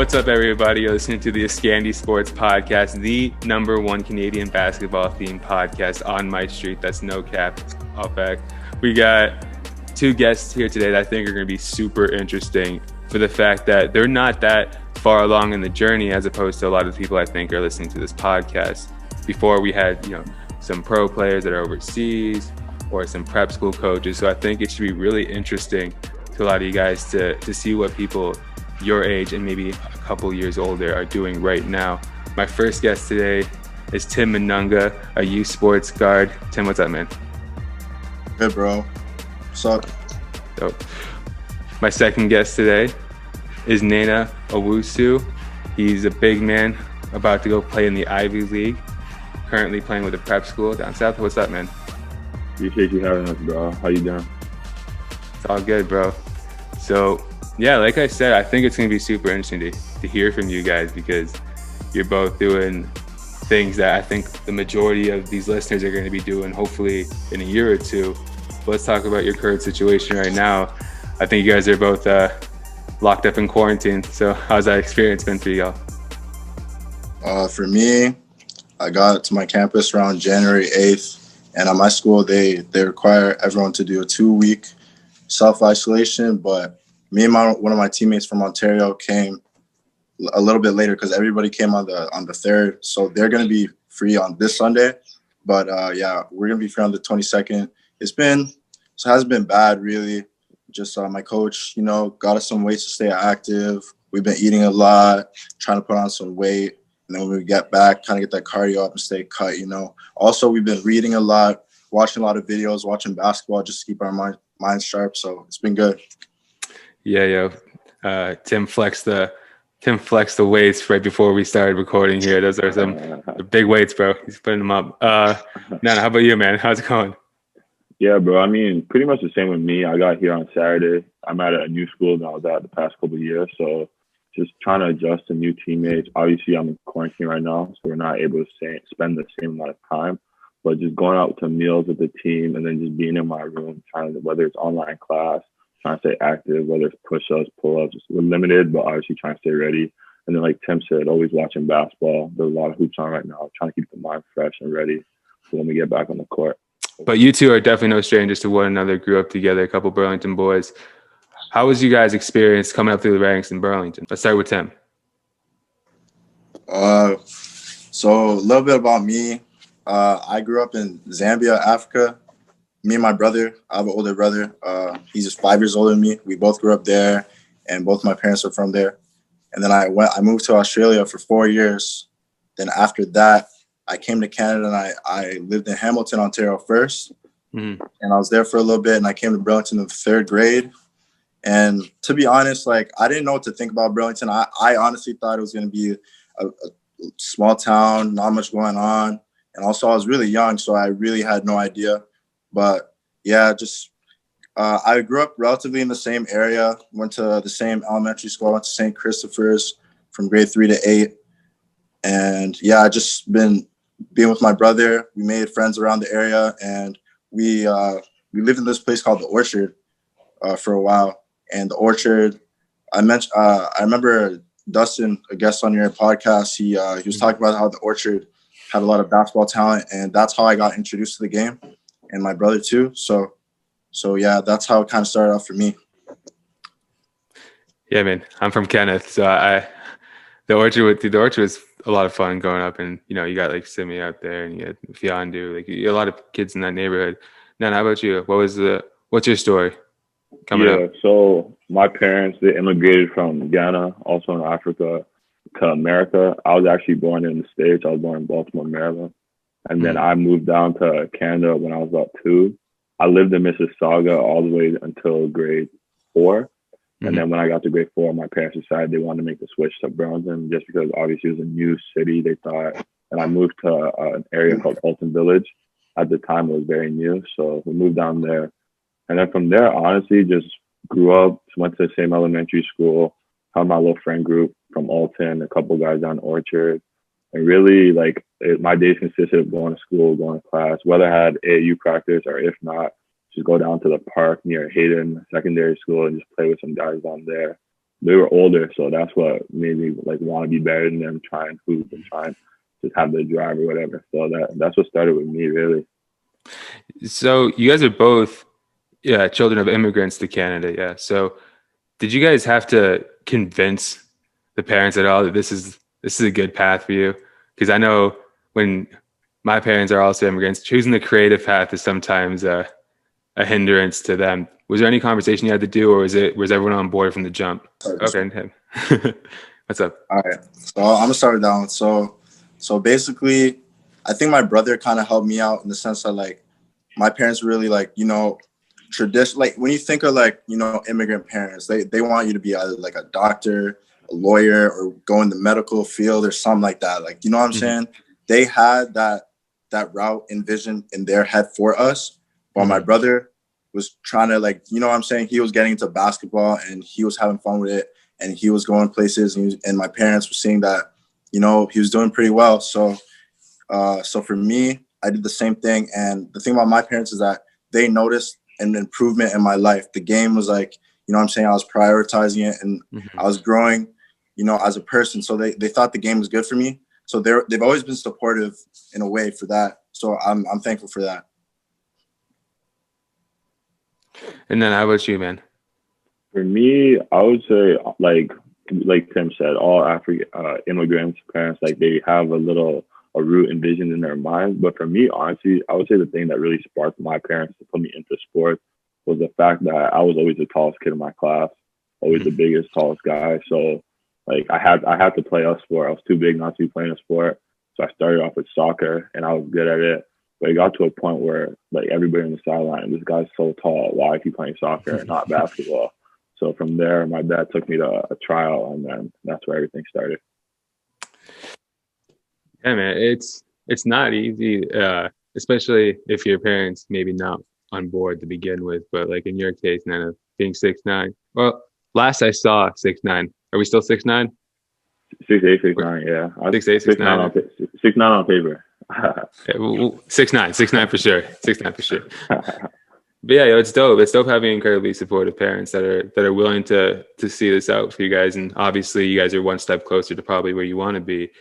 What's up, everybody? You're listening to the EskandySports Podcast, the #1 Canadian basketball-themed podcast on my street. That's no cap, all fact. We got two guests here today that I think are going to be super interesting for the fact that they're not that far along in the journey as opposed to a lot of people I think are listening to this podcast. Before we had, some pro players that are overseas or some prep school coaches. So I think it should be really interesting to a lot of you guys to see what people your age and maybe a couple years older are doing right now. My first guest today is Tim Mununga, a Usports guard. Tim, what's up, man? Good, bro. What's up? Dope. My second guest today is Nana Owusu. He's a big man about to go play in the Ivy League, currently playing with a prep school down south. What's up, man? Appreciate you having us, bro. How you doing? It's all good, bro. So, yeah, like I said, I think it's going to be super interesting to hear from you guys because you're both doing things that I think the majority of these listeners are going to be doing hopefully in a year or two. But let's talk about your current situation right now. I think you guys are both locked up in quarantine. So how's that experience been for y'all? For me, I got to my campus around January 8th. And at my school, they require everyone to do a 2-week self-isolation. But me and one of my teammates from Ontario came a little bit later because everybody came on the 3rd. So they're going to be free on this Sunday. But we're going to be free on the 22nd. It hasn't been bad, really. Just my coach, got us some ways to stay active. We've been eating a lot, trying to put on some weight. And then when we get back, kind of get that cardio up and stay cut, Also, we've been reading a lot, watching a lot of videos, watching basketball just to keep our minds sharp. So it's been good. Yeah. Tim flexed the weights right before we started recording here. Those are some big weights, bro. He's putting them up. Nana, how about you, man? How's it going? Yeah, bro. I mean, pretty much the same with me. I got here on Saturday. I'm at a new school that I was at the past couple of years. So just trying to adjust to new teammates. Obviously, I'm in quarantine right now, so we're not able to spend the same amount of time. But just going out to meals with the team and then just being in my room, whether it's online class, trying to stay active, whether it's push-ups, pull-ups. We're limited, but obviously trying to stay ready. And then like Tim said, always watching basketball. There's a lot of hoops on right now, trying to keep the mind fresh and ready for when we get back on the court. But you two are definitely no strangers to one another, grew up together, a couple Burlington boys. How was you guys' experience coming up through the ranks in Burlington? Let's start with Tim. So a little bit about me. I grew up in Zambia, Africa. Me and my brother, I have an older brother. He's just 5 years older than me. We both grew up there, and both my parents are from there. And then I moved to Australia for 4 years. Then after that, I came to Canada, and I lived in Hamilton, Ontario first. Mm-hmm. And I was there for a little bit, and I came to Burlington in the 3rd grade. And to be honest, I didn't know what to think about Burlington. I honestly thought it was going to be a small town, not much going on. And also I was really young, so I really had no idea. But yeah, I grew up relatively in the same area, went to the same elementary school, went to St. Christopher's from grade 3 to 8. And yeah, I just been being with my brother. We made friends around the area, and we lived in this place called the Orchard for a while. And the Orchard, I remember Dustin, a guest on your podcast, he was talking about how the Orchard had a lot of basketball talent, and that's how I got introduced to the game. And my brother too. So yeah, that's how it kind of started off for me. Yeah, man, I'm from Kenneth, so the Orchard was a lot of fun growing up, and you got like Simi out there, and you had Fiondu, like you had a lot of kids in that neighborhood. Now, how about you? What's your story coming up? So my parents, they immigrated from Ghana, also in Africa, to America. I was actually born in the States. I was born in Baltimore, Maryland. And then I moved down to Canada when I was about 2. I lived in Mississauga all the way until grade 4. And then when I got to grade 4, my parents decided they wanted to make the switch to Burlington just because obviously it was a new city, they thought. And I moved to an area called Halton Village. At the time, it was very new. So we moved down there. And then from there, honestly, just grew up, went to the same elementary school, had my little friend group from Alton, a couple guys down Orchard. And really, my days consisted of going to school, going to class, whether I had AAU practice or if not, just go down to the park near Hayden Secondary School and just play with some guys down there. they were older, so that's what made me like want to be better than them, try and hoop and try and just have the drive or whatever. So that's what started with me, really. So you guys are both children of immigrants to Canada, yeah. So did you guys have to convince the parents at all that this is a good path for you? Because I know when my parents are also immigrants, choosing the creative path is sometimes a hindrance to them. Was there any conversation you had to do, or was everyone on board from the jump? Okay. What's up? All right. So I'm gonna start it down. So basically, I think my brother kind of helped me out in the sense that like my parents really like, you know, tradition, like when you think of like, you know, immigrant parents, they want you to be either like a doctor, a lawyer, or go in the medical field or something like that. Like, you know what I'm saying? They had that route envisioned in their head for us. While my brother was trying to like, you know what I'm saying? He was getting into basketball and he was having fun with it and he was going places and my parents were seeing that, you know, he was doing pretty well. So for me, I did the same thing. And the thing about my parents is that they noticed an improvement in my life. The game was like, you know what I'm saying? I was prioritizing it and I was growing, you know, as a person. So they thought the game was good for me. So they've always been supportive in a way for that. So I'm thankful for that. And then how about you, man? For me, I would say like Tim said, all African immigrants parents, like they have a root and vision in their mind. But for me, honestly, I would say the thing that really sparked my parents to put me into sports was the fact that I was always the tallest kid in my class, always the biggest, tallest guy. So like I had to play a sport. I was too big not to be playing a sport. So I started off with soccer and I was good at it. But it got to a point where like everybody on the sideline, this guy's so tall, why is he playing soccer and not basketball? So from there, my dad took me to a trial, and then that's where everything started. Yeah, man, it's not easy, especially if your parents maybe not on board to begin with. But like in your case, Nana, being 6'9". Well, last I saw 6'9". Are we still 6'9"? 6'8", 6'9", yeah. 6'8", 6'9". 6'9" on paper. 6'9" for sure. 6'9" for sure. But yeah, it's dope. It's dope having incredibly supportive parents that are willing to see this out for you guys. And obviously, you guys are one step closer to probably where you want to be.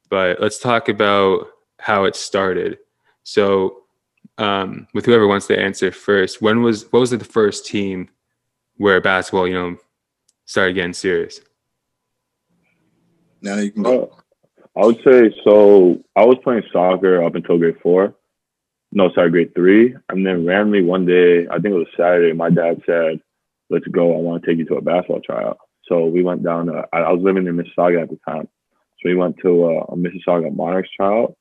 But let's talk about how it started. So, with whoever wants to answer first, what was the first team where basketball, you know, started getting serious? Now you can go. I would say so. I was playing soccer up until grade 3. And then randomly one day, I think it was Saturday, my dad said, "Let's go. I want to take you to a basketball tryout." So we went down to, I was living in Mississauga at the time. So we went to a Mississauga Monarchs tryout.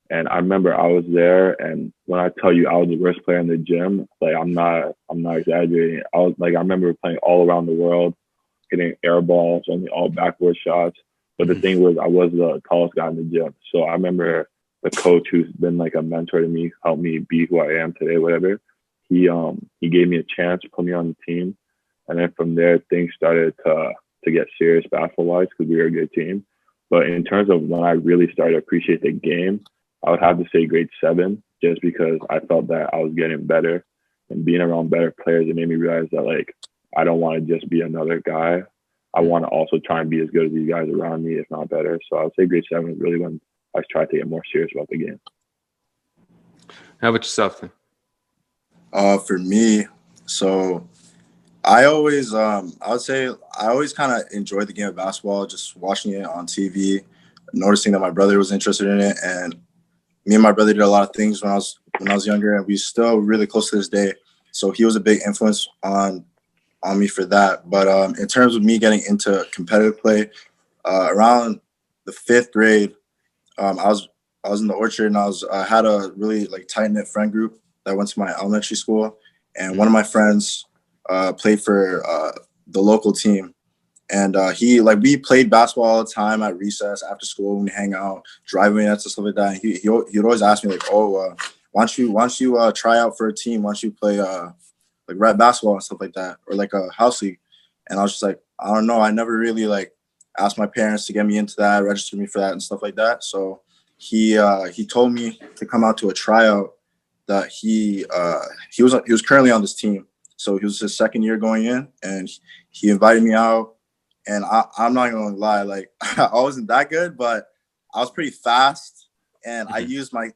And I remember I was there. And when I tell you I was the worst player in the gym, like I'm not exaggerating. I remember playing all around the world, hitting air balls, only all backboard shots. But the thing was, I was the tallest guy in the gym. So I remember the coach, who's been like a mentor to me, helped me be who I am today, whatever. He gave me a chance, put me on the team. And then from there, things started to get serious basketball-wise because we were a good team. But in terms of when I really started to appreciate the game, I would have to say grade 7, just because I felt that I was getting better and being around better players. It made me realize that like I don't want to just be another guy. I want to also try and be as good as these guys around me, if not better. So I would say grade 7 is really when I tried to get more serious about the game. How about yourself then? For me, so I always, I would say I always kind of enjoyed the game of basketball, just watching it on TV, noticing that my brother was interested in it. And me and my brother did a lot of things when I was younger, and we still really close to this day. So he was a big influence on me for that. But in terms of me getting into competitive play, around the 5th grade, I was in the orchard, and I had a really like tight knit friend group that went to my elementary school, and one of my friends played for the local team, and we played basketball all the time at recess, after school, when we hang out, driving and stuff like that. And he'd always ask me like, "Oh, why don't you try out for a team? Why don't you play like rep basketball and stuff like that, or like a house league?" And I was just like, I don't know. I never really like asked my parents to get me into that, register me for that and stuff like that. So he told me to come out to a tryout that he was currently on this team. So he was his second year going in, and he invited me out. and I'm not gonna lie, like I wasn't that good, but I was pretty fast, and I used my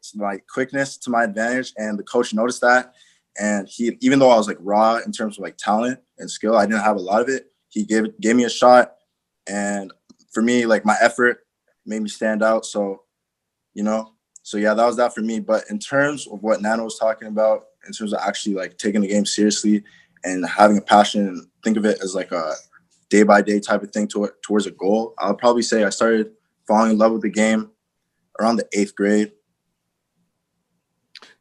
quickness to my advantage, and the coach noticed that. And he, even though I was like raw in terms of like talent and skill, I didn't have a lot of it. He gave me a shot, and for me, like my effort made me stand out. So, so yeah, that was that for me. But in terms of what Nano was talking about, in terms of actually like taking the game seriously and having a passion and think of it as like a day by day type of thing towards a goal, I'll probably say I started falling in love with the game around the 8th grade.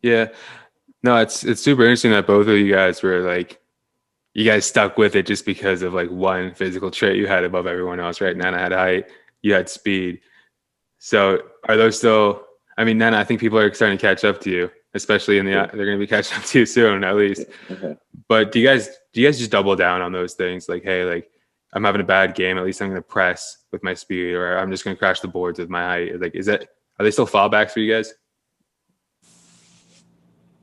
Yeah. No, it's super interesting that both of you guys were like, you guys stuck with it just because of like one physical trait you had above everyone else, right? Nana had height, you had speed. So are those still, I mean, Nana, I think people are starting to catch up to you, especially they're going to be catching up to you soon, at least. Okay. But do you guys just double down on those things? Like, hey, like I'm having a bad game, at least I'm going to press with my speed, or I'm just going to crash the boards with my height. Like, are they still fallbacks for you guys?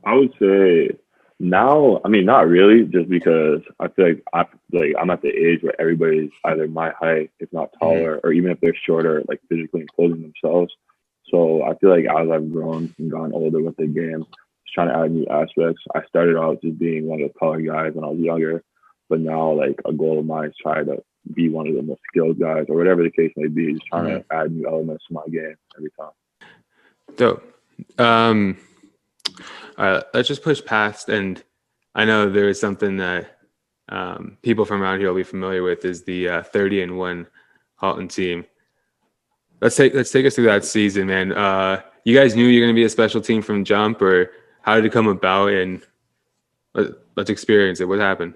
I would say now, I mean, not really, just because I feel like I'm at the age where everybody's either my height, if not taller, or even if they're shorter, like physically imposing themselves. So I feel like as I've grown and gone older with the game, just trying to add new aspects. I started out just being one of the taller guys when I was younger, but now like a goal of mine is try to be one of the most skilled guys, or whatever the case may be, just trying to add new elements to my game every time. Dope. All right, let's just push past, and I know there is something that people from around here will be familiar with, is the 30-1 Halton team. Let's take us through that season, man. You guys knew you were going to be a special team from jump, or how did it come about? And let's experience it. What happened?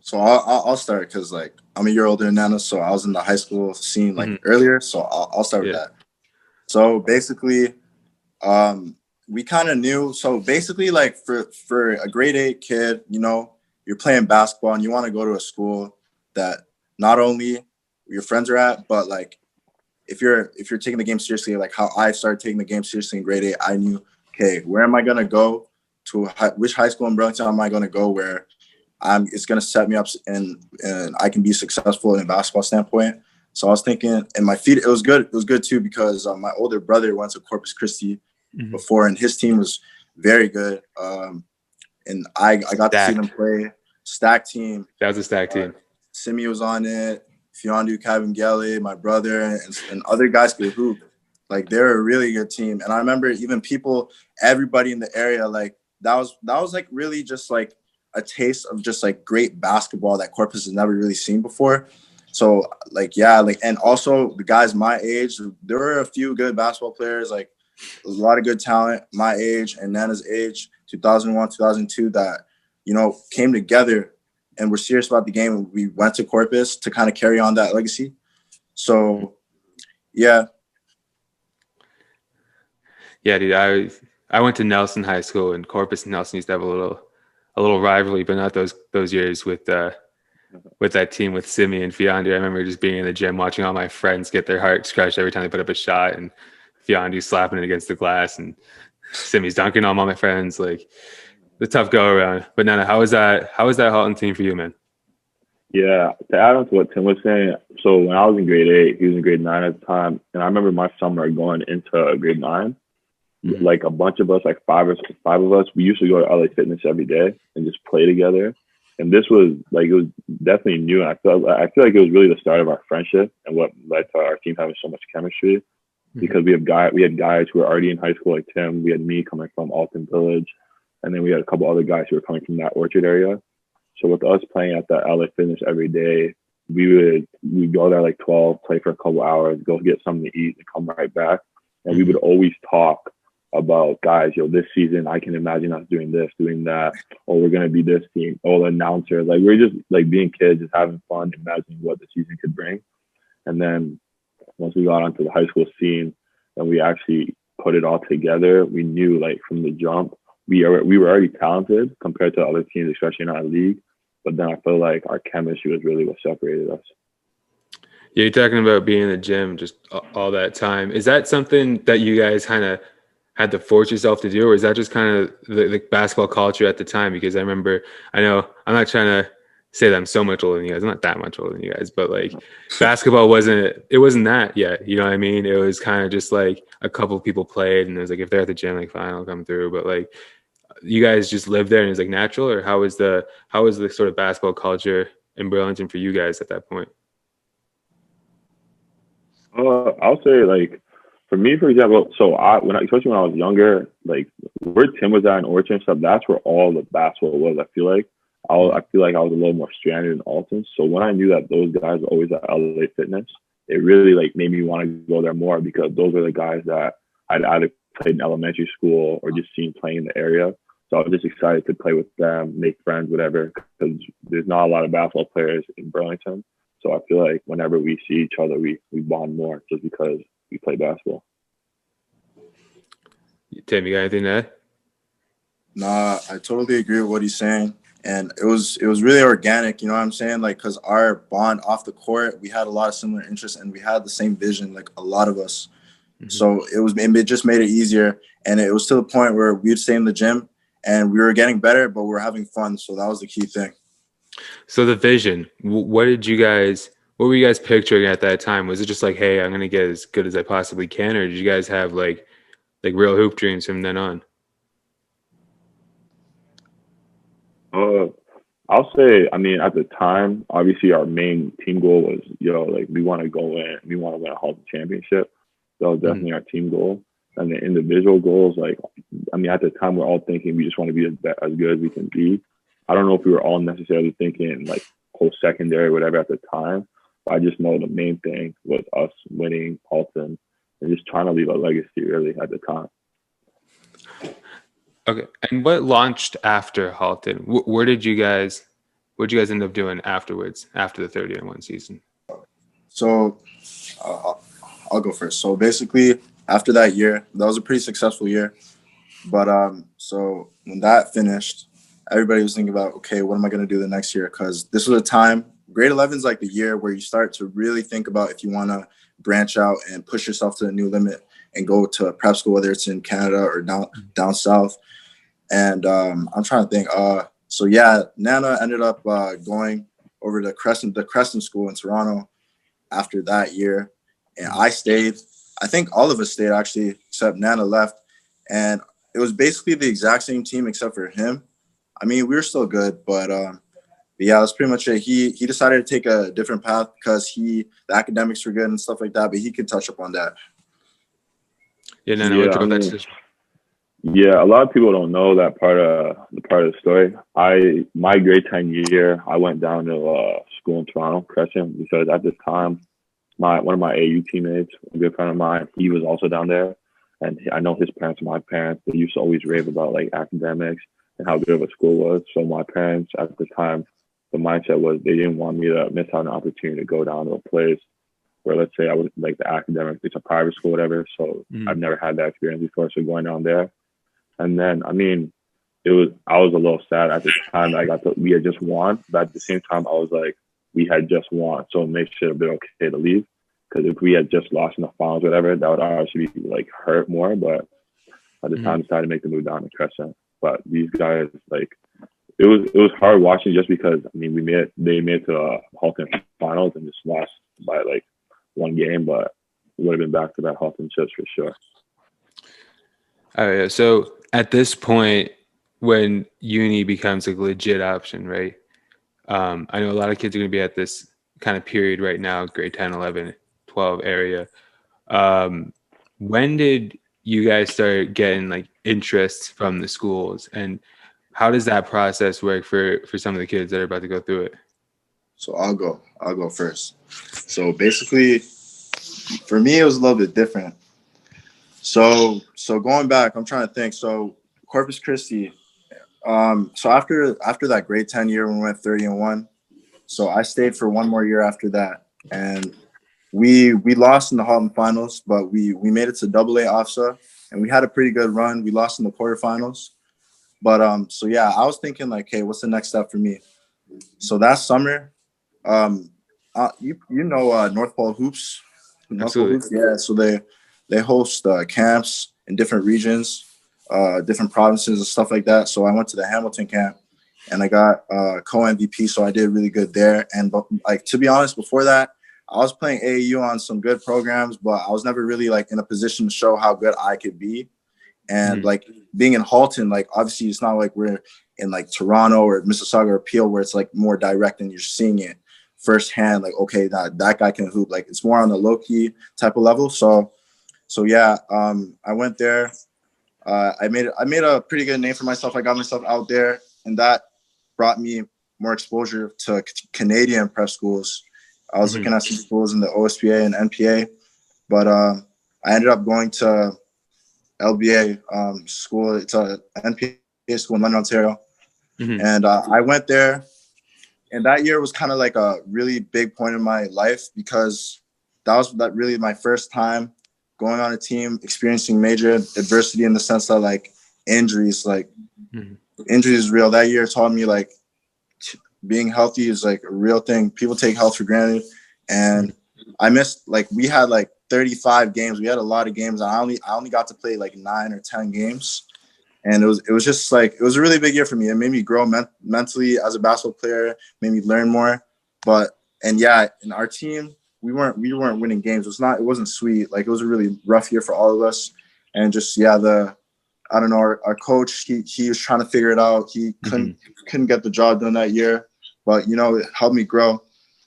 So I'll start because like I'm a year older than Nana, so I was in the high school scene like earlier. So I'll start with that. So basically, we kind of knew. So basically, like for a grade 8 kid, you're playing basketball and you want to go to a school that not only your friends are at, but like if you're taking the game seriously, like how I started taking the game seriously in grade 8, I knew, okay, where am I gonna go to? Which high school in Burlington am I gonna go where it's gonna set me up and I can be successful in a basketball standpoint. So I was thinking, and my feet, it was good. It was good too because my older brother went to Corpus Christi before, and his team was very good. And I got to see them play. Stack team. That was a stack team. Simi was on it. Fiondu, Kabengele, my brother, and other guys could hoop. Like they're a really good team. And I remember even everybody in the area, like that was like really just like a taste of just like great basketball that Corpus has never really seen before. So like, yeah, like, and also the guys my age, there were a few good basketball players, like a lot of good talent my age and Nana's age, 2001, 2002, that, came together and were serious about the game. And we went to Corpus to kind of carry on that legacy. So, yeah. Yeah, dude, I went to Nelson High School, and Corpus and Nelson used to have a little rivalry, but not those years with that team with Simi and Fiondu. I remember just being in the gym watching all my friends get their hearts crushed every time they put up a shot, and Fiondu slapping it against the glass, and Simi's dunking on all my friends. Like the tough go around. But Nana, how was that Halton team for you, man? Yeah, to add on to what Tim was saying, so when I was in grade 8, he was in grade 9 at the time, and I remember my summer going into grade 9, like a bunch of us, like five of us, we used to go to LA Fitness every day and just play together. And this was like, it was definitely new. And I feel like it was really the start of our friendship and what led to our team having so much chemistry, because we had guys who were already in high school, like Tim. We had me coming from Alton Village, and then we had a couple other guys who were coming from that Orchard area. So with us playing at the LA Fitness every day, we'd go there like 12, play for a couple hours, go get something to eat, and come right back. And we would always talk about, guys, this season I can imagine us doing this, doing that, or we're gonna be this team. Oh, the announcer, like we're just like being kids, just having fun, imagining what the season could bring. And then once we got onto the high school scene and we actually put it all together, we knew like from the jump we were already talented compared to other teams, especially in our league. But then I feel like our chemistry was really what separated us. Yeah, you're talking about being in the gym just all that time. Is that something that you guys kind of had to force yourself to do, or is that just kind of the basketball culture at the time? Because I know I'm not trying to say that I'm so much older than you guys. I'm not that much older than you guys, but like basketball wasn't that yet. You know what I mean? It was kind of just like a couple people played, and it was like if they're at the gym, like fine, I'll come through. But like you guys just lived there, and it's like natural. Or how was the sort of basketball culture in Burlington for you guys at that point? I'll say like for me, for example, so especially when I was younger, like where Tim was at in Orchard and stuff, that's where all the basketball was. I feel like I was a little more stranded in Alton. So when I knew that those guys were always at LA Fitness, it really like made me want to go there more because those are the guys that I'd either played in elementary school or just seen playing in the area. So I was just excited to play with them, make friends, whatever, because there's not a lot of basketball players in Burlington. So I feel like whenever we see each other, we bond more just because we play basketball. Tim, you got anything to add? Nah, I totally agree with what he's saying. And it was really organic, you know what I'm saying? Like, because our bond off the court, we had a lot of similar interests and we had the same vision, like a lot of us. Mm-hmm. So it just made it easier. And it was to the point where we'd stay in the gym and we were getting better, but we were having fun. So that was the key thing. So the vision, what were you guys picturing at that time? Was it just like, hey, I'm going to get as good as I possibly can? Or did you guys have like real hoop dreams from then on? I'll say, I mean, at the time, obviously our main team goal was, like we want to go in, we want to win a Halton championship. That was definitely our team goal. And the individual goals, like, I mean, at the time, we're all thinking we just want to be as good as we can be. I don't know if we were all necessarily thinking like post-secondary or whatever at the time, but I just know the main thing was us winning Halton and just trying to leave a legacy really at the time. Okay. And what launched after Halton? What did you guys end up doing afterwards, after the 30-1 season? So I'll go first. So basically after that year, that was a pretty successful year. But so when that finished, everybody was thinking about, okay, what am I going to do the next year? Because this was a time, grade 11 is like the year where you start to really think about if you want to branch out and push yourself to a new limit and go to a prep school, whether it's in Canada or down south. And I'm trying to think. So yeah, Nana ended up going over to the Crescent School in Toronto after that year. And I stayed. I think all of us stayed actually, except Nana left. And it was basically the exact same team except for him. I mean, we were still good, but yeah, that's pretty much it. He decided to take a different path because the academics were good and stuff like that, but he could touch up on that. Yeah, Nana, what drove that decision? Yeah, a lot of people don't know that part of the story. My grade 10 year, I went down to school in Toronto, Crescent, because at this time, one of my AU teammates, a good friend of mine, he was also down there, and I know his parents and my parents, they used to always rave about like academics and how good of a school was. So my parents at the time, the mindset was they didn't want me to miss out on an opportunity to go down to a place where, let's say, I was like the academics, it's a private school, whatever. So I've never had that experience before. So going down there. And then, I mean, I was a little sad at the time. We had just won, but at the same time, I was like, we had just won, so it makes it a bit okay to leave. Because if we had just lost in the finals, whatever, that would obviously be like hurt more. But at the time, I decided to make the move down to Crescent. But these guys, like, it was hard watching just because I mean they made it to the Halton finals and just lost by like one game, but it would have been back to that Halton chips for sure. All right, so at this point, when uni becomes a legit option, right? I know a lot of kids are going to be at this kind of period right now, grade 10, 11, 12 area. When did you guys start getting like interest from the schools, and how does that process work for some of the kids that are about to go through it? So I'll go first. So basically, for me, it was a little bit different. So going back, I'm trying to think. So Corpus Christi. So after that grade 10 year when we went 30-1, so I stayed for one more year after that, and we lost in the Halton finals, but we made it to AA OFSA, and we had a pretty good run. We lost in the quarterfinals, but so yeah, I was thinking like, hey, what's the next step for me? So that summer, you know North Pole Hoops. Absolutely. Yeah, so they host camps in different regions, different provinces and stuff like that. So I went to the Hamilton camp, and I got co-MVP, so I did really good there. And but like, to be honest, before that, I was playing AAU on some good programs, but I was never really like in a position to show how good I could be. And like being in Halton, like obviously it's not like we're in like Toronto or Mississauga or Peel where it's like more direct and you're seeing it firsthand. Like, okay, that guy can hoop. Like it's more on the low key type of level. So yeah, I went there. I made a pretty good name for myself. I got myself out there, and that brought me more exposure to Canadian prep schools. I was looking at some schools in the OSPA and NPA, but I ended up going to LBA school. It's a NPA school in London, Ontario. And I went there, and that year was kind of like a really big point in my life because that was really my first time going on a team, experiencing major adversity in the sense that like injuries, injuries is real. That year taught me like being healthy is like a real thing. People take health for granted, and I missed like we had like 35 games. We had a lot of games. And I only got to play like 9 or 10 games. And it was just like, it was a really big year for me. It made me grow mentally as a basketball player, made me learn more. And in our team, we weren't winning games. It wasn't sweet. Like it was a really rough year for all of us. And just, I don't know, our coach, he was trying to figure it out. He couldn't get the job done that year, but it helped me grow.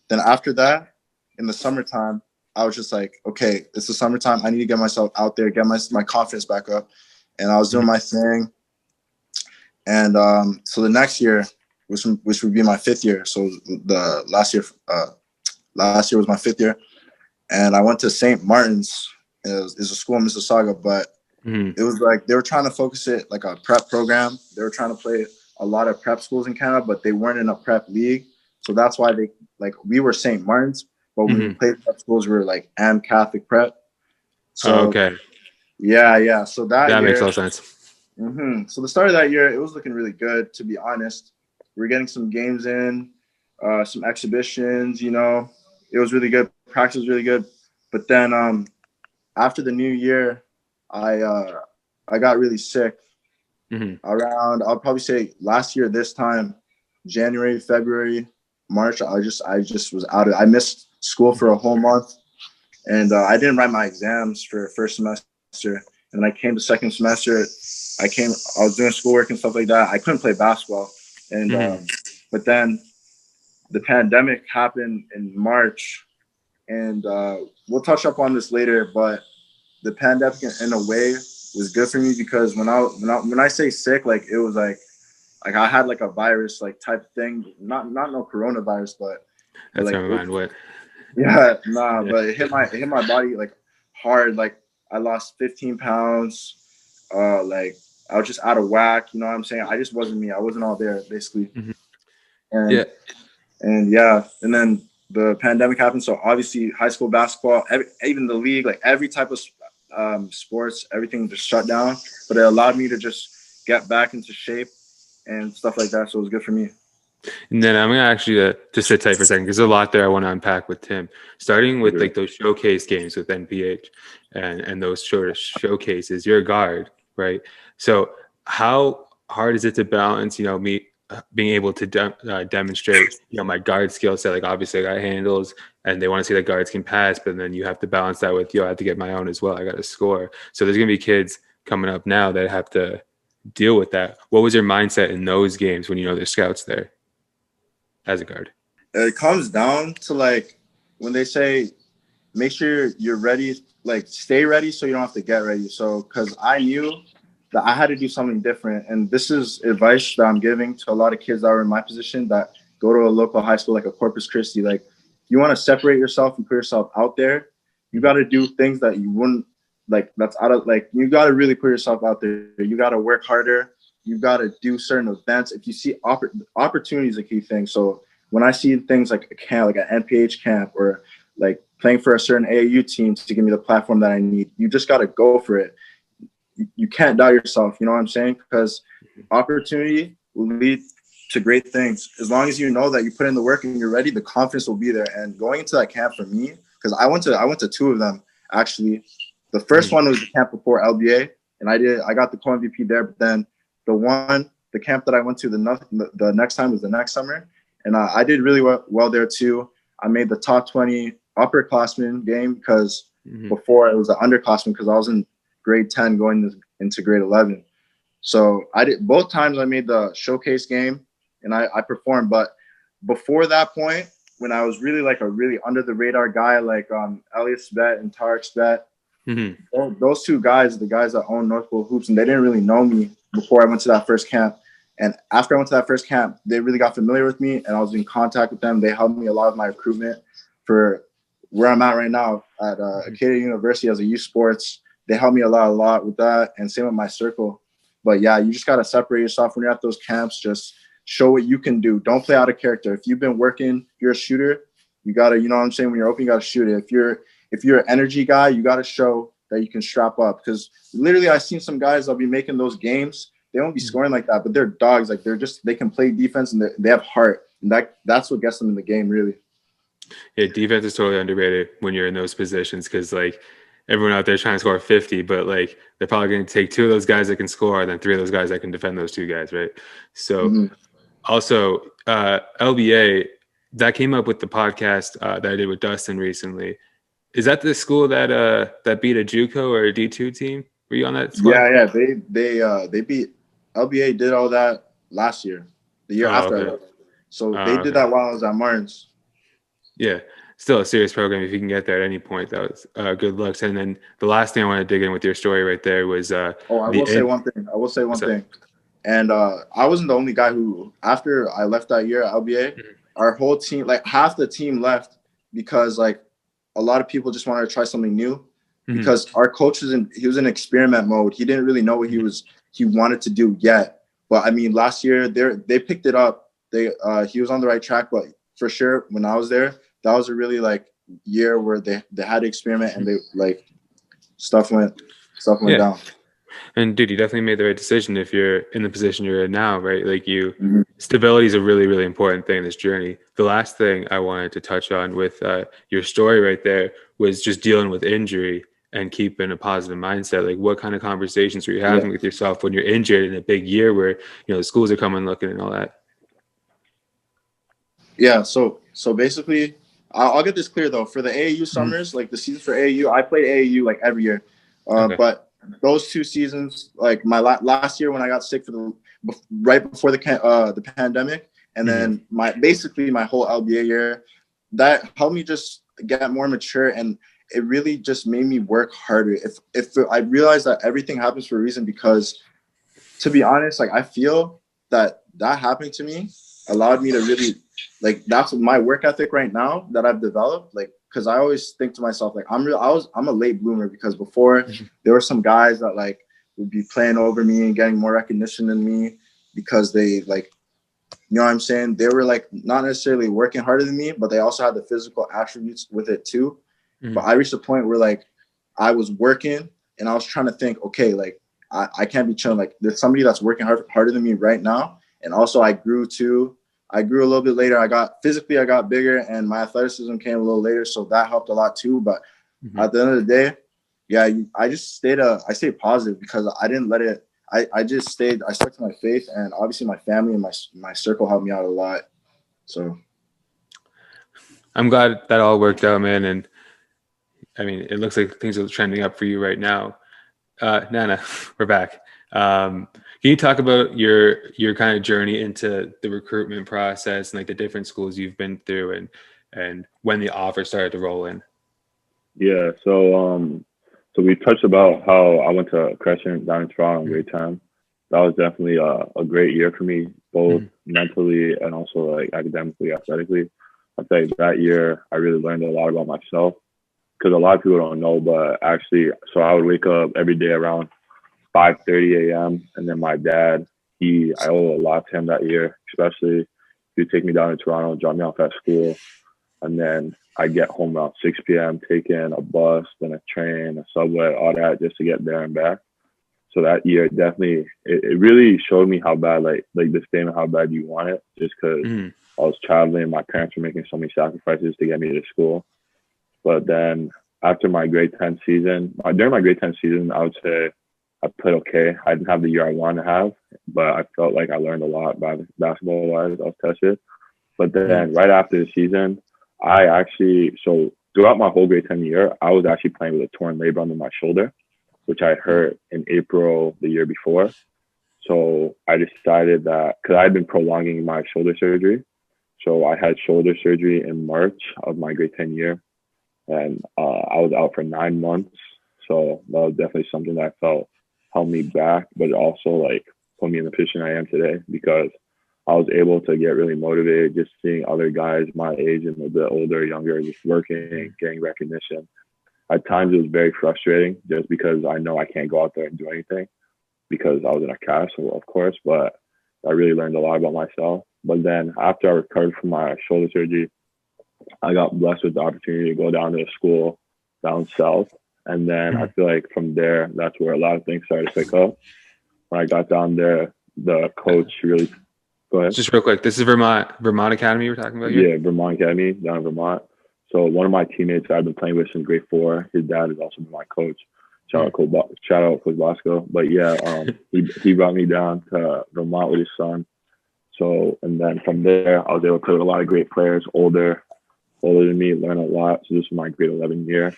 Then after that, in the summertime, I was just like, okay, it's the summertime. I need to get myself out there, get my confidence back up. And I was doing my thing. And so the next year, which would be my 5th year. So the last year was my 5th year. And I went to St. Martin's. It's a school in Mississauga, but it was like they were trying to focus it like a prep program. They were trying to play a lot of prep schools in Canada, but they weren't in a prep league. So that's why we were St. Martin's, but when we played prep schools, we were like AM Catholic Prep. So okay. Yeah. So that year, makes a lot of sense. So the start of that year, it was looking really good, to be honest. We were getting some games in, some exhibitions, it was really good. Practice was really good. But then after the new year, I got really sick. Around, I'll probably say last year, this time, January, February, March, I just was out of it. I missed school for a whole month. And I didn't write my exams for first semester. And I came to second semester. I was doing schoolwork and stuff like that. I couldn't play basketball. And but then the pandemic happened in March. And we'll touch up on this later. But the pandemic, in a way, was good for me because when I say sick, like it was like I had like a virus like type thing. Not no coronavirus, but that's like, never mind what. Yeah, but it hit my body like hard. Like I lost 15 pounds. Like I was just out of whack. You know what I'm saying? I just wasn't me. I wasn't all there basically. And then the pandemic happened. So obviously high school basketball, even the league, like every type of sports, everything just shut down. But it allowed me to just get back into shape and stuff like that. So it was good for me. And then I'm going to actually just sit tight for a second because there's a lot there I want to unpack with Tim, starting with like those showcase games with NPH and those sort of showcases. You're a guard, right? So how hard is it to balance, me being able to demonstrate, my guard skill set? Like obviously I got handles and they want to see that guards can pass, but then you have to balance that with, I have to get my own as well. I got to score. So there's going to be kids coming up now that have to deal with that. What was your mindset in those games when there's scouts there? As a guard, it comes down to like when they say make sure you're ready, like stay ready so you don't have to get ready. So because I knew that I had to do something different, and this is advice that I'm giving to a lot of kids that are in my position that go to a local high school like a Corpus Christi. Like you want to separate yourself and put yourself out there, you got to do things that you wouldn't like. That's out of like you got to really put yourself out there. You got to work harder. You got to do certain events. If you see opportunity is a key thing. So when I see things like a camp, like an NPH camp, or like playing for a certain AAU team to give me the platform that I need, you just got to go for it. You can't doubt yourself. You know what I'm saying? Because opportunity will lead to great things. As long as you know that you put in the work and you're ready, the confidence will be there. And going into that camp for me, because I went to 2 of them actually. The first one was the camp before LBA, and I got the co-MVP there. But then the one the camp that I went to the next time was the next summer, and I did really well there too. I made the top 20 upperclassmen game because before it was the underclassmen because I was in grade 10 going into grade 11. So I did both times. I made the showcase game and I performed. But before that point, when I was really like a really under the radar guy, like Elliot Svet and Tarek Svet, those two guys, the guys that own North Pole Hoops, and they didn't really know me before I went to that first camp. And after I went to that first camp, they really got familiar with me, and I was in contact with them. They helped me a lot with my recruitment for where I'm at right now at Acadia University as a youth sports. They helped me a lot with that, and same with my circle. But yeah, you just got to separate yourself when you're at those camps. Just show what you can do. Don't play out of character. If you've been working, you're a shooter, you got to, you know what I'm saying? When you're open, you got to shoot it. If you're an energy guy, you got to show that you can strap up. Because literally I've seen some guys that'll be making those games. They won't be scoring like that, but they're dogs. Like they can play defense and they have heart. And that's what gets them in the game, really. Yeah, defense is totally underrated when you're in those positions because like everyone out there is trying to score 50, but like they're probably going to take two of those guys that can score and then three of those guys that can defend those two guys, right? So also LBA, that came up with the podcast that I did with Dustin recently. Is that the school that beat a JUCO or a D2 team? Were you on that squad? Yeah. They beat LBA. Did all that last year, the year after. Okay. So they did that while I was at Martin's. Yeah, still a serious program. If you can get there at any point, that was good luck. And then the last thing I want to dig in with your story right there was. I will say one thing. And I wasn't the only guy who, after I left that year at LBA, our whole team, like half the team left because like a lot of people just wanted to try something new. Because our coach he was in experiment mode. He didn't really know what he wanted to do yet. But I mean, last year they picked it up. He was on the right track. But for sure, when I was there, that was a really like year where they had to experiment and they like stuff went down. And dude, you definitely made the right decision if you're in the position you're in now, right? Like stability is a really, really important thing in this journey. The last thing I wanted to touch on with your story right there was just dealing with injury and keeping a positive mindset. Like what kind of conversations were you having with yourself when you're injured in a big year where, the schools are coming looking and all that? Yeah. So basically I'll get this clear though, for the AAU summers, like the season for AAU, I played AAU like every year. But those 2 seasons, like my last year when I got sick right before the pandemic, and then my whole LBA year, that helped me just get more mature, and it really just made me work harder. If I realized that everything happens for a reason, because to be honest, like I feel that happening to me allowed me to really, like, that's my work ethic right now that I've developed, like. Because I always think to myself, like, I'm a late bloomer, because before there were some guys that like would be playing over me and getting more recognition than me because they like, you know what I'm saying? They were like not necessarily working harder than me, but they also had the physical attributes with it too. But I reached a point where like I was working and I was trying to think, okay, like I can't be chilling. Like there's somebody that's working harder than me right now. And also I grew a little bit later. I got bigger and my athleticism came a little later. So that helped a lot too. But at the end of the day, I just I stayed positive because I didn't let it, I stuck to my faith, and obviously my family and my circle helped me out a lot. So I'm glad that all worked out, man. And I mean, it looks like things are trending up for you right now. Nana, we're back. Can you talk about your kind of journey into the recruitment process and like the different schools you've been through and when the offer started to roll in? Yeah. So we touched about how I went to Crescent down in Toronto in grade 10. That was definitely a great year for me, both mentally and also like academically, athletically. I'd say that year I really learned a lot about myself, because a lot of people don't know, but actually, so I would wake up every day around 5:30 a.m. And then my dad, I owe a lot to him that year, especially he would take me down to Toronto, drop me off at school. And then I get home around 6 p.m., taking a bus, then a train, a subway, all that, just to get there and back. So that year, definitely, it really showed me how bad, like the statement, how bad you want it, just because I was traveling. My parents were making so many sacrifices to get me to school. But then after my grade 10 season, during my grade 10 season, I would say I played okay. I didn't have the year I wanted to have, but I felt like I learned a lot basketball-wise. I was tested. But then right after the season, so throughout my whole grade 10 year, I was actually playing with a torn labrum in my shoulder, which I hurt in April the year before. So I decided that, because I had been prolonging my shoulder surgery. So I had shoulder surgery in March of my grade 10 year. And I was out for 9 months. So that was definitely something that I felt held me back, but it also like put me in the position I am today, because I was able to get really motivated just seeing other guys my age and a bit older, younger, just working, getting recognition. At times it was very frustrating just because I know I can't go out there and do anything because I was in a cast, of course, but I really learned a lot about myself. But then after I recovered from my shoulder surgery, I got blessed with the opportunity to go down to a school down south. And then I feel like from there, that's where a lot of things started to pick up. When I got down there, the coach really... Go ahead. Just real quick, this is Vermont Academy we're talking about here? Yeah, Vermont Academy down in Vermont. So one of my teammates I've been playing with since grade 4, his dad has also been my coach. Shout out Coach Bosco. But yeah, he brought me down to Vermont with his son. So, and then from there, I was able to play with a lot of great players, older than me, learn a lot. So this was my grade 11 year.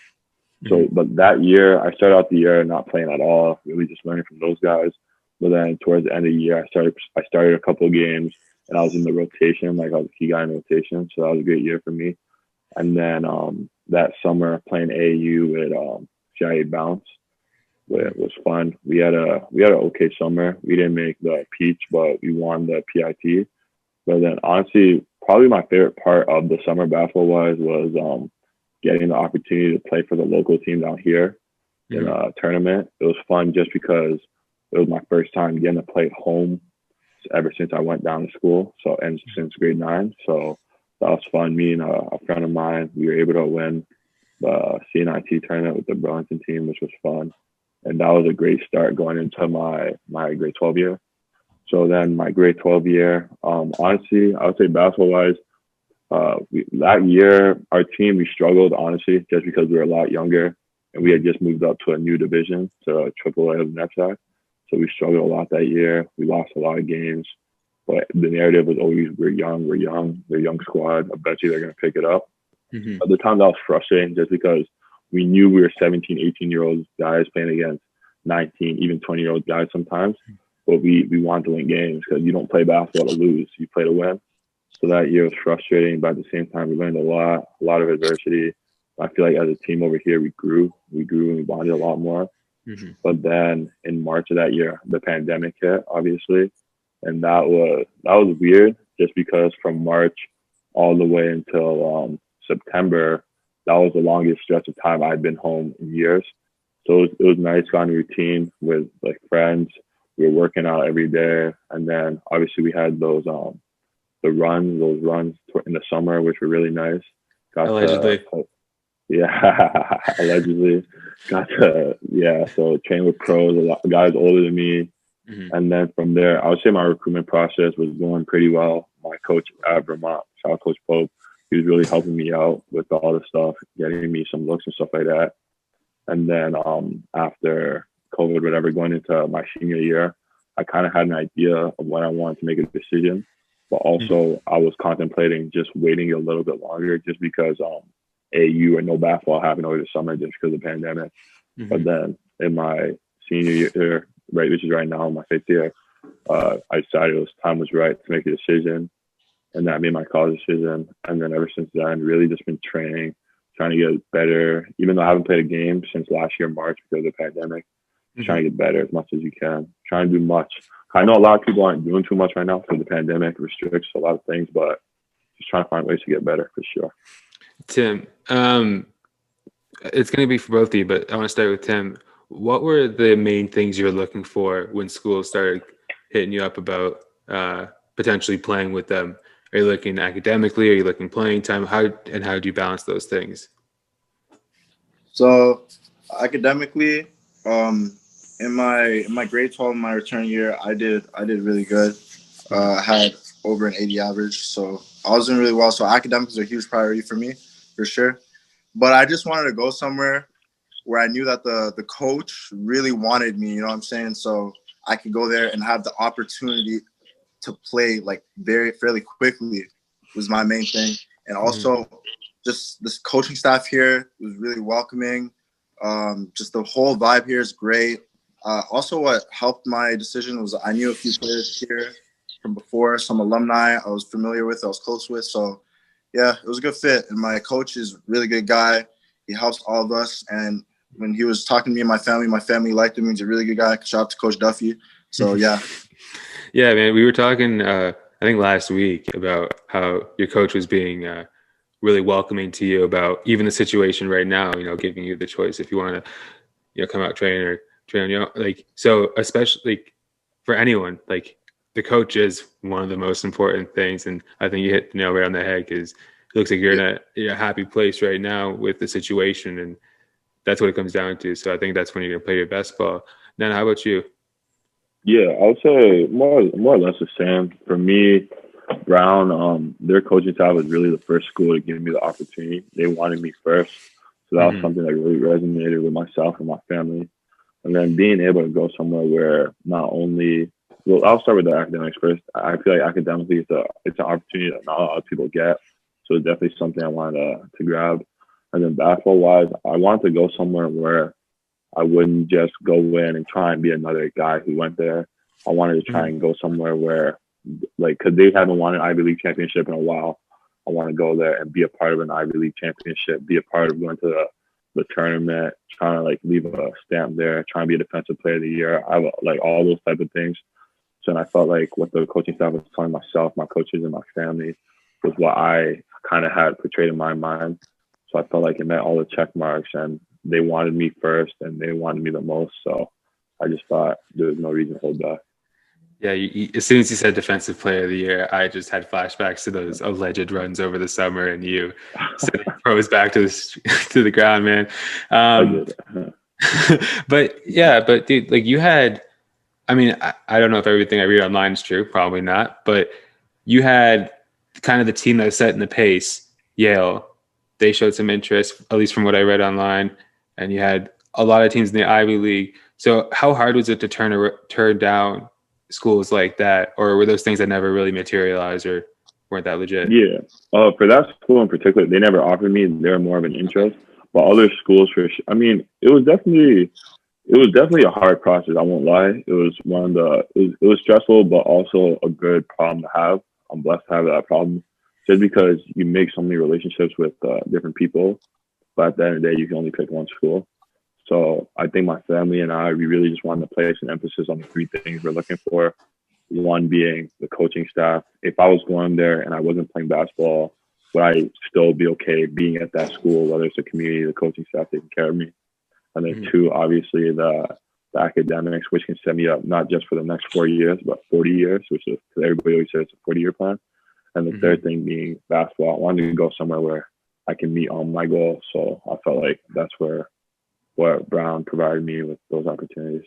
So, but that year, I started out the year not playing at all, really just learning from those guys. But then towards the end of the year, I started a couple of games, and I was in the rotation, like I was a key guy in the rotation. So that was a great year for me. And then that summer playing AAU with CIA Bounce, it was fun. We had an okay summer. We didn't make the Peach, but we won the PIT. But then honestly, probably my favorite part of the summer basketball was getting the opportunity to play for the local team down here in a tournament. It was fun just because it was my first time getting to play home ever since I went down to school. So, and since grade 9. So that was fun. Me and a friend of mine, we were able to win the CNIT tournament with the Burlington team, which was fun. And that was a great start going into my grade 12 year. So then my grade 12 year, honestly, I would say basketball-wise, that year, our team, we struggled, honestly, just because we were a lot younger. And we had just moved up to a new division, to AAA of the NEPSAC. So we struggled a lot that year. We lost a lot of games. But the narrative was always, we're young, they're a young squad. I bet you they're going to pick it up. At the time, that was frustrating just because we knew we were 17, 18-year-old guys playing against 19, even 20-year-old guys sometimes. But we wanted to win games because you don't play basketball to lose. You play to win. So that year was frustrating, but at the same time, we learned a lot of adversity. I feel like as a team over here, we grew and we bonded a lot more. But then in March of that year, the pandemic hit, obviously. And that was weird just because from March all the way until September, that was the longest stretch of time I'd been home in years. So it was nice finding a routine with like friends. We were working out every day. And then obviously we had those runs in the summer, which were really nice. Allegedly. Allegedly. So train with pros, a lot of guys older than me. And then from there, I would say my recruitment process was going pretty well. My coach at Vermont, shout out Coach Pope, he was really helping me out with all the stuff, getting me some looks and stuff like that. And then after COVID, whatever, going into my senior year, I kind of had an idea of when I wanted to make a decision. But also I was contemplating just waiting a little bit longer just because AU and no basketball happened over the summer just because of the pandemic. But then in my senior year, right, which is right now, my 5th year, I decided time was right to make a decision. And that made my college decision. And then ever since then, really just been training, trying to get better. Even though I haven't played a game since last year, March, because of the pandemic, trying to get better as much as you can. Trying to do much. I know a lot of people aren't doing too much right now because the pandemic restricts a lot of things, but just trying to find ways to get better for sure. Tim, it's going to be for both of you, but I want to start with Tim. What were the main things you were looking for when school started hitting you up about potentially playing with them? Are you looking academically? Are you looking playing time? How do you balance those things? So academically, in my grade 12, my return year, I did really good. I had over an 80 average, so I was doing really well. So academics is a huge priority for me, for sure. But I just wanted to go somewhere where I knew that the coach really wanted me, you know what I'm saying? So I could go there and have the opportunity to play like fairly quickly was my main thing. And also just this coaching staff here was really welcoming. Just the whole vibe here is great. Also what helped my decision was I knew a few players here from before, some alumni I was familiar with, I was close with. So yeah, it was a good fit. And my coach is a really good guy. He helps all of us. And when he was talking to me and my family liked him. He's a really good guy. Shout out to Coach Duffy. So yeah. Yeah, man, we were talking, I think last week about how your coach was being really welcoming to you about even the situation right now, giving you the choice if you want to, come out train, like, so especially for anyone, like the coach is one of the most important things. And I think you hit the nail right on the head because it looks like you're in a happy place right now with the situation. And that's what it comes down to. So I think that's when you're going to play your best ball. Nana, how about you? Yeah, I would say more or less the same. For me, Brown, their coaching staff was really the first school to give me the opportunity. They wanted me first. So that was something that really resonated with myself and my family. And then being able to go somewhere where not only, well, I'll start with the academics first. I feel like academically it's an opportunity that not a lot of people get. So it's definitely something I wanted to grab. And then basketball-wise, I wanted to go somewhere where I wouldn't just go in and try and be another guy who went there. I wanted to try and go somewhere where, like, because they haven't won an Ivy League championship in a while. I want to go there and be a part of an Ivy League championship, be a part of going to the tournament, trying to, like, leave a stamp there, trying to be a defensive player of the year. I like all those type of things. So and I felt like what the coaching staff was telling myself, my coaches, and my family was what I kind of had portrayed in my mind. So I felt like it met all the check marks, and they wanted me first and they wanted me the most. So I just thought there was no reason to hold back. Yeah, as soon as you said defensive player of the year, I just had flashbacks to those alleged runs over the summer and you sending pros back to the ground, man. But dude, like you had, I mean, I don't know if everything I read online is true, probably not, but you had kind of the team that was setting the pace, Yale. They showed some interest, at least from what I read online, and you had a lot of teams in the Ivy League. So how hard was it to turn down schools like that, or were those things that never really materialized or weren't that legit? Yeah, for that school in particular, they never offered me. They were more of an interest, but other schools, I mean, it was definitely a hard process. I won't lie. It was it was stressful, but also a good problem to have. I'm blessed to have that problem, just because you make so many relationships with different people, but at the end of the day, you can only pick one school. So I think my family and we really just wanted to place an emphasis on the three things we're looking for. One being the coaching staff. If I was going there and I wasn't playing basketball, would I still be okay being at that school, whether it's the community, the coaching staff taking care of me? And then two, obviously the academics, which can set me up not just for the next 4 years, but 40 years, which is, because everybody always says it's a 40-year plan. And the third thing being basketball. I wanted to go somewhere where I can meet all my goals. So I felt like that's what Brown provided me with those opportunities.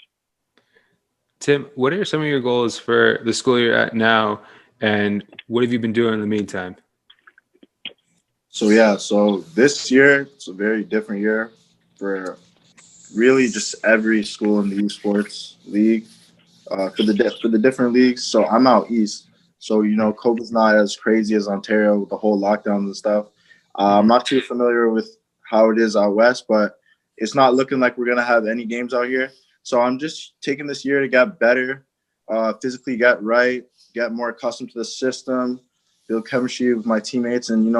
Tim, what are some of your goals for the school you're at now, and what have you been doing in the meantime? So this year, it's a very different year for really just every school in the esports league, for the different leagues. So I'm out east. So, COVID's not as crazy as Ontario with the whole lockdowns and stuff. I'm not too familiar with how it is out west, but it's not looking like we're going to have any games out here. So I'm just taking this year to get better, physically get right, get more accustomed to the system, build chemistry with my teammates, and,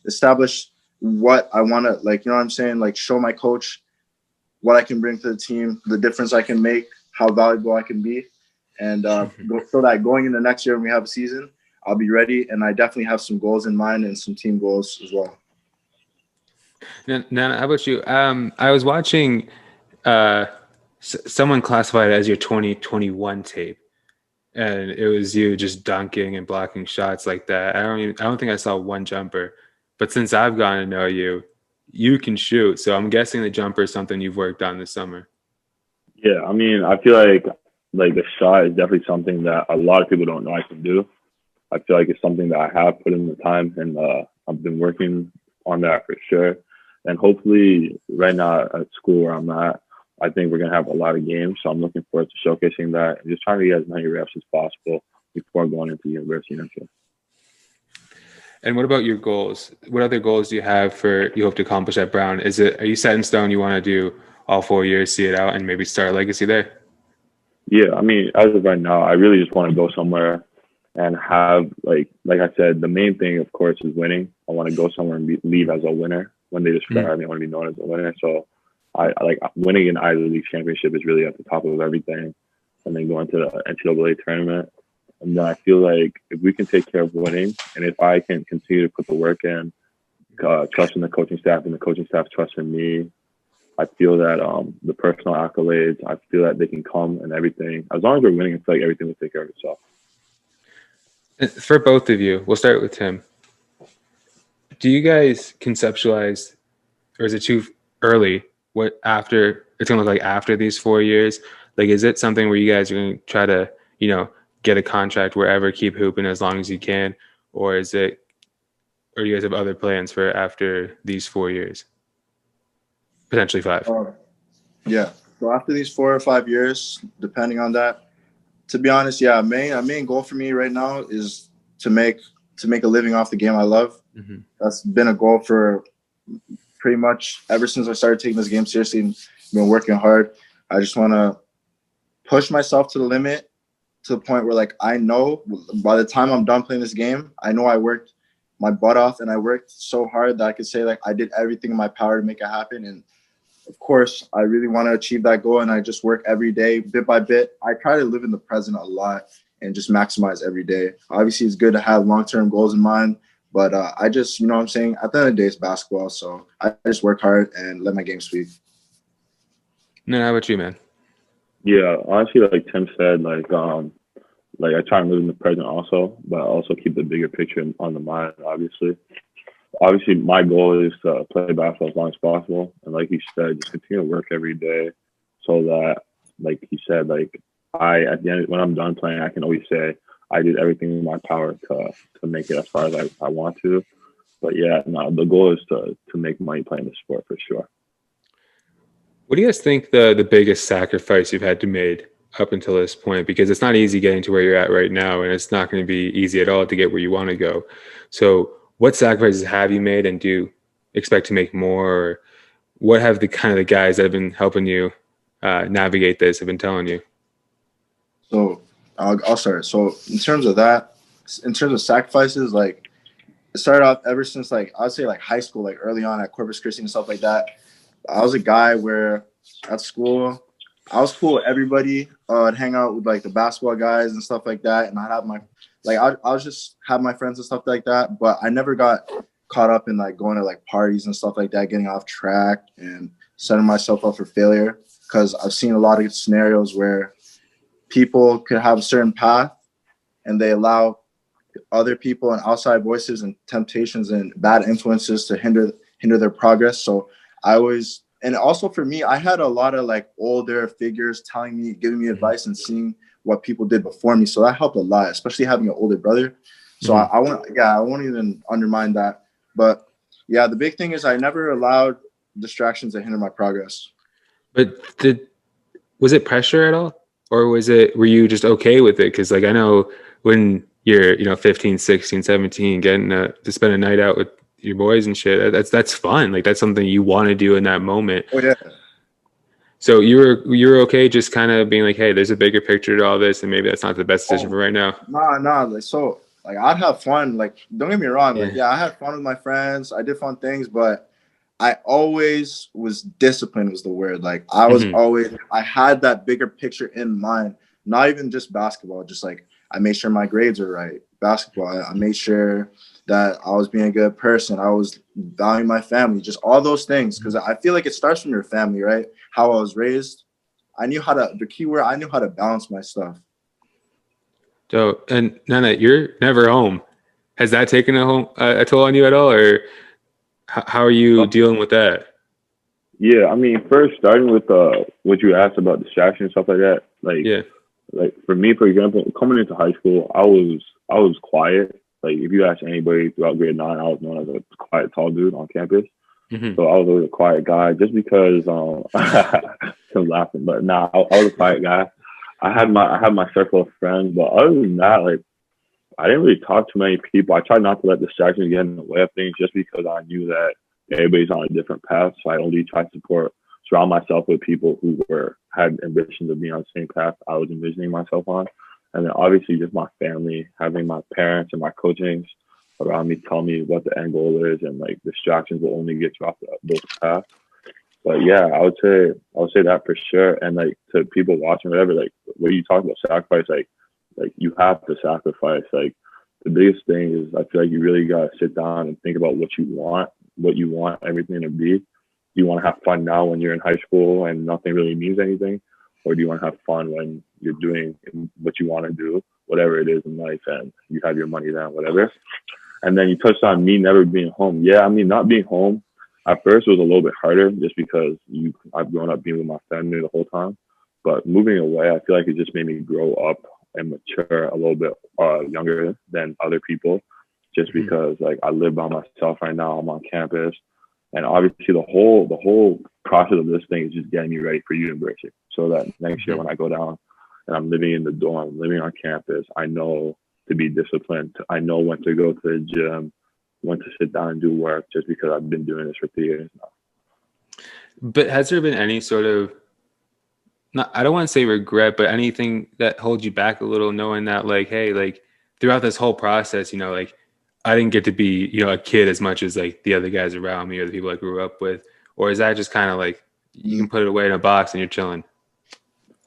establish what I want to, show my coach what I can bring to the team, the difference I can make, how valuable I can be. And so that going into next year when we have a season, I'll be ready. And I definitely have some goals in mind and some team goals as well. Nana, how about you? I was watching someone classified it as your 2021 tape, and it was you just dunking and blocking shots like that. I don't think I saw one jumper, but since I've gotten to know you, you can shoot. So I'm guessing the jumper is something you've worked on this summer. Yeah, I mean, I feel like the shot is definitely something that a lot of people don't know I can do. I feel like it's something that I have put in the time, and I've been working on that for sure. And hopefully right now at school where I'm at, I think we're going to have a lot of games. So I'm looking forward to showcasing that and just trying to get as many reps as possible before going into university next year. And what about your goals? What other goals do you have you hope to accomplish at Brown? Are you set in stone? You want to do all 4 years, see it out, and maybe start a legacy there? Yeah, I mean, as of right now, I really just want to go somewhere and have, like I said, the main thing, of course, is winning. I want to go somewhere and leave as a winner. When they describe me, I want to be known as a winner. So I like winning an Ivy League championship is really at the top of everything. And then going to the NCAA tournament. And then I feel like if we can take care of winning, and if I can continue to put the work in, trusting the coaching staff and the coaching staff trusting me, I feel that the personal accolades, I feel that they can come and everything. As long as we're winning, I feel like everything will take care of itself. For both of you, we'll start with Tim. Do you guys conceptualize, or is it too early, what after it's going to look like after these 4 years? Like, is it something where you guys are going to try to, get a contract wherever, keep hooping as long as you can? Or do you guys have other plans for after these 4 years? Potentially 5. Yeah. So after these 4 or 5 years, depending on that, to be honest, a main goal for me right now is to make a living off the game I love. Mm-hmm. That's been a goal for pretty much ever since I started taking this game seriously and been working hard. I just want to push myself to the limit, to the point where, like, I know by the time I'm done playing this game, I know I worked my butt off and I worked so hard that I could say, like, I did everything in my power to make it happen. And of course, I really want to achieve that goal, and I just work every day, bit by bit. I try to live in the present a lot and just maximize every day. Obviously, it's good to have long-term goals in mind, but I just, you know what I'm saying? At the end of the day, it's basketball, so I just work hard and let my game speak. No, how about you, man? Yeah, honestly, like Tim said, I try and live in the present also, but I also keep the bigger picture on the mind, obviously. Obviously, my goal is to play basketball as long as possible. And like you said, just continue to work every day so that, like you said, like at the end, when I'm done playing, I can always say I did everything in my power to make it as far as I want to. But yeah, no, the goal is to make money playing the sport for sure. What do you guys think the biggest sacrifice you've had to make up until this point? Because it's not easy getting to where you're at right now, and it's not going to be easy at all to get where you want to go. So what sacrifices have you made, and do you expect to make more? Or what have the guys that have been helping you navigate this have been telling you? So I'll start. So in terms of sacrifices, like, it started off ever since, like, I would say, like, high school, like early on at Corpus Christi and stuff like that. I was a guy where at school I was cool with everybody. I'd hang out with, like, the basketball guys and stuff like that, and I'd have I was just have my friends and stuff like that. But I never got caught up in, like, going to, like, parties and stuff like that, getting off track and setting myself up for failure. Because I've seen a lot of scenarios where people could have a certain path and they allow other people and outside voices and temptations and bad influences to hinder their progress. So and also for me, I had a lot of, like, older figures giving me advice and seeing what people did before me. So that helped a lot, especially having an older brother. So I won't even undermine that. But yeah, the big thing is I never allowed distractions to hinder my progress. But was it pressure at all? Or were you just okay with it? Because, like, I know when you're, 15, 16, 17, getting to spend a night out with your boys and shit, that's fun. Like, that's something you want to do in that moment. Oh yeah. So you're okay just kind of being like, hey, there's a bigger picture to all this, and maybe that's not the best decision for right now. Nah. Like, I'd have fun. Like, don't get me wrong. Like, I had fun with my friends. I did fun things, but I always was disciplined was the word. Like, I was I had that bigger picture in mind, not even just basketball, just, like, I made sure my grades were right. Basketball, I made sure that I was being a good person. I was valuing my family, just all those things. Because I feel like it starts from your family, right? How I was raised. I knew how to balance my stuff. So, and Nana, you're never home. Has that taken a toll on you at all? Or how are you dealing with that? Yeah, I mean, first starting with what you asked about distraction and stuff like that. Like for me, for example, coming into high school, I was quiet. Like, if you ask anybody throughout grade 9, I was known as a quiet, tall dude on campus. So I was always a quiet guy just because I'm laughing, but nah, I was a quiet guy. I had my circle of friends, but other than that, like I didn't really talk to many people. I tried not to let distractions get in the way of things just because I knew that everybody's on a different path. So I only tried to surround myself with people who had ambitions of being on the same path I was envisioning myself on. And then obviously just my family, having my parents and my coachings around me tell me what the end goal is, and like distractions will only get you off those paths. But yeah, I would say that for sure. And like to people watching, whatever, like when you talk about sacrifice, like you have to sacrifice. Like the biggest thing is I feel like you really gotta sit down and think about what you want everything to be. Do you want to have fun now when you're in high school and nothing really means anything? Or do you want to have fun when you're doing what you want to do, whatever it is in life, and you have your money down, whatever? And then you touched on me never being home. Yeah, I mean, not being home at first was a little bit harder just because I've grown up being with my family the whole time. But moving away, I feel like it just made me grow up and mature a little bit younger than other people, just because like I live by myself right now. I'm on campus. And obviously the whole process of this thing is just getting me ready for university. So that next year when I go down and I'm living in the dorm, living on campus, I know to be disciplined. I know when to go to the gym, when to sit down and do work, just because I've been doing this for 3 years now. But has there been any sort of, I don't want to say regret, but anything that holds you back a little, knowing that like, hey, like throughout this whole process, you know, like I didn't get to be, you know, a kid as much as like the other guys around me or the people I grew up with? Or is that just kind of like you can put it away in a box and you're chilling?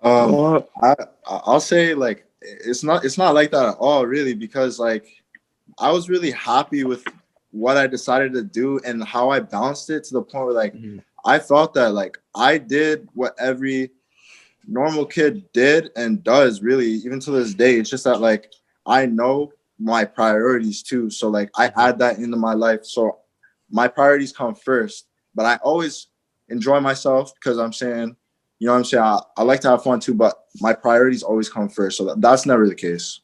I'll say like it's not like that at all, really, because like I was really happy with what I decided to do and how I balanced it to the point where like I felt that like I did what every normal kid did and does, really, even to this day. It's just that like I know my priorities too, so like I add that into my life, so my priorities come first. But I always enjoy myself because I'm saying, you know what I'm saying, I like to have fun too, but my priorities always come first, so that's never the case.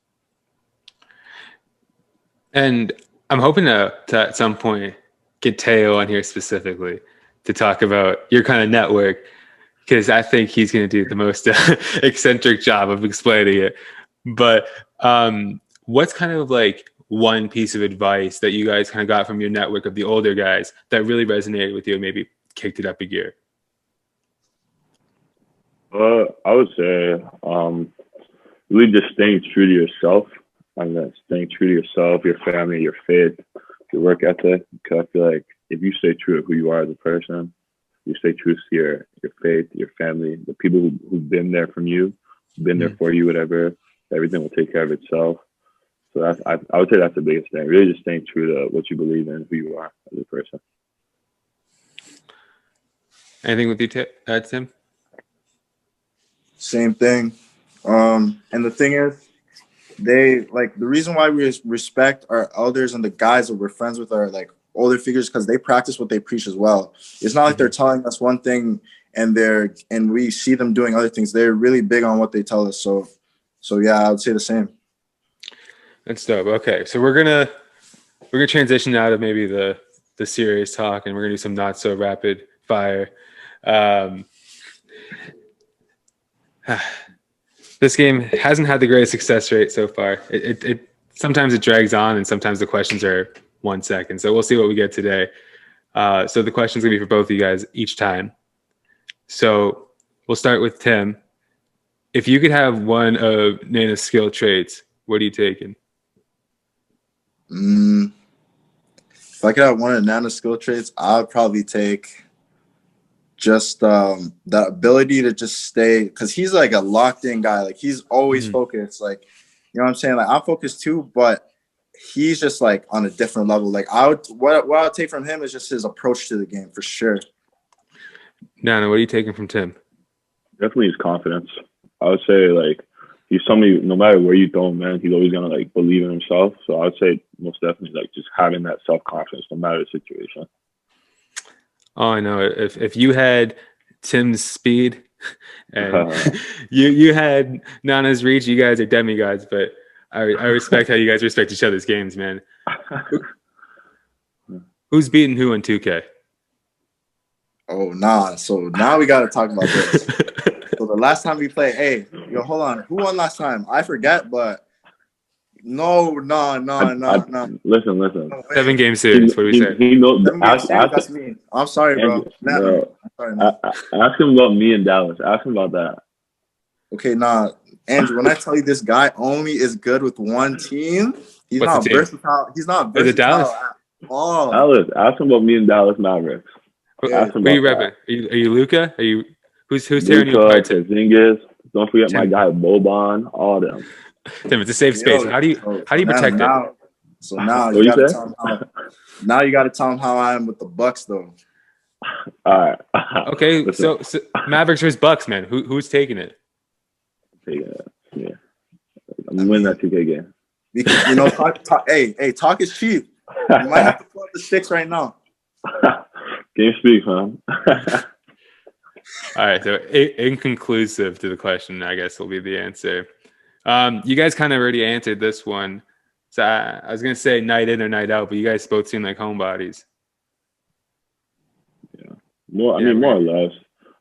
And I'm hoping to at some point get Teo on here specifically to talk about your kind of network, because I think he's going to do the most eccentric job of explaining it. But what's kind of like one piece of advice that you guys kind of got from your network of the older guys that really resonated with you and maybe kicked it up a gear? I would say really just staying true to yourself. And then staying true to yourself, your family, your faith, your work ethic. Because I feel like if you stay true to who you are as a person, you stay true to your faith, your family, the people who've been there from you, been there for you, whatever, everything will take care of itself. So that's, I would say that's the biggest thing. Really just staying true to what you believe in, who you are as a person. Anything with you, Tim? Same thing. And the thing is, they like the reason why we respect our elders and the guys that we're friends with are like older figures, because they practice what they preach as well. It's not like they're telling us one thing and we see them doing other things. They're really big on what they tell us. So yeah, I would say the same. That's dope. Okay, so we're gonna transition out of maybe the serious talk, and we're gonna do some not so rapid fire. This game hasn't had the greatest success rate so far. It sometimes it drags on, and sometimes the questions are 1 second. So we'll see what we get today. So the question's gonna be for both of you guys each time. So we'll start with Tim. If you could have one of Nana's skill traits, what are you taking? If I could have one of Nana's skill traits, I would probably take just the ability to just stay, because he's like a locked in guy. Like he's always focused. Like, you know what I'm saying? Like I'm focused too, but he's just like on a different level. Like what I would take from him is just his approach to the game for sure. Nana, what are you taking from Tim? Definitely his confidence. I would say like he's somebody, no matter where you throw him, man, he's always gonna like believe in himself. So I would say most definitely like just having that self-confidence no matter the situation. Oh, I know. If you had Tim's speed and you had Nana's reach, you guys are demigods. But I respect how you guys respect each other's games, man. Who's beating who in 2K? Oh, nah. So now we got to talk about this. So the last time we played, hey, yo, hold on. Who won last time? I forget, but no. Listen. 7-game series. What do we say? He knows. That's me. I'm sorry, bro. I'm sorry, man. Ask him about me and Dallas. Ask him about that. Okay, nah. Andrew, when I tell you this guy only is good with one team, he's not versatile. He's not versatile is it Dallas? at all. Dallas, ask him about me and Dallas Mavericks. Ask him. Who are you repping? Are you Luka? Are you who's tearing you apart? Zingis. Don't forget my guy Boban. All them. Tim, it's a safe space. How do you protect it? So now you got to tell him how. Now you got to tell him how I am with the Bucks, though. All right. Okay, so Mavericks versus Bucks, man. Who's taking it? Yeah. I'm winning that 2K game. Because, you know, talk is cheap. You might have to pull up the sticks right now. Game speak, man. All right, so inconclusive to the question, I guess, will be the answer. You guys kind of already answered this one. So I was going to say night in or night out, but you guys both seem like homebodies. Yeah. More or less.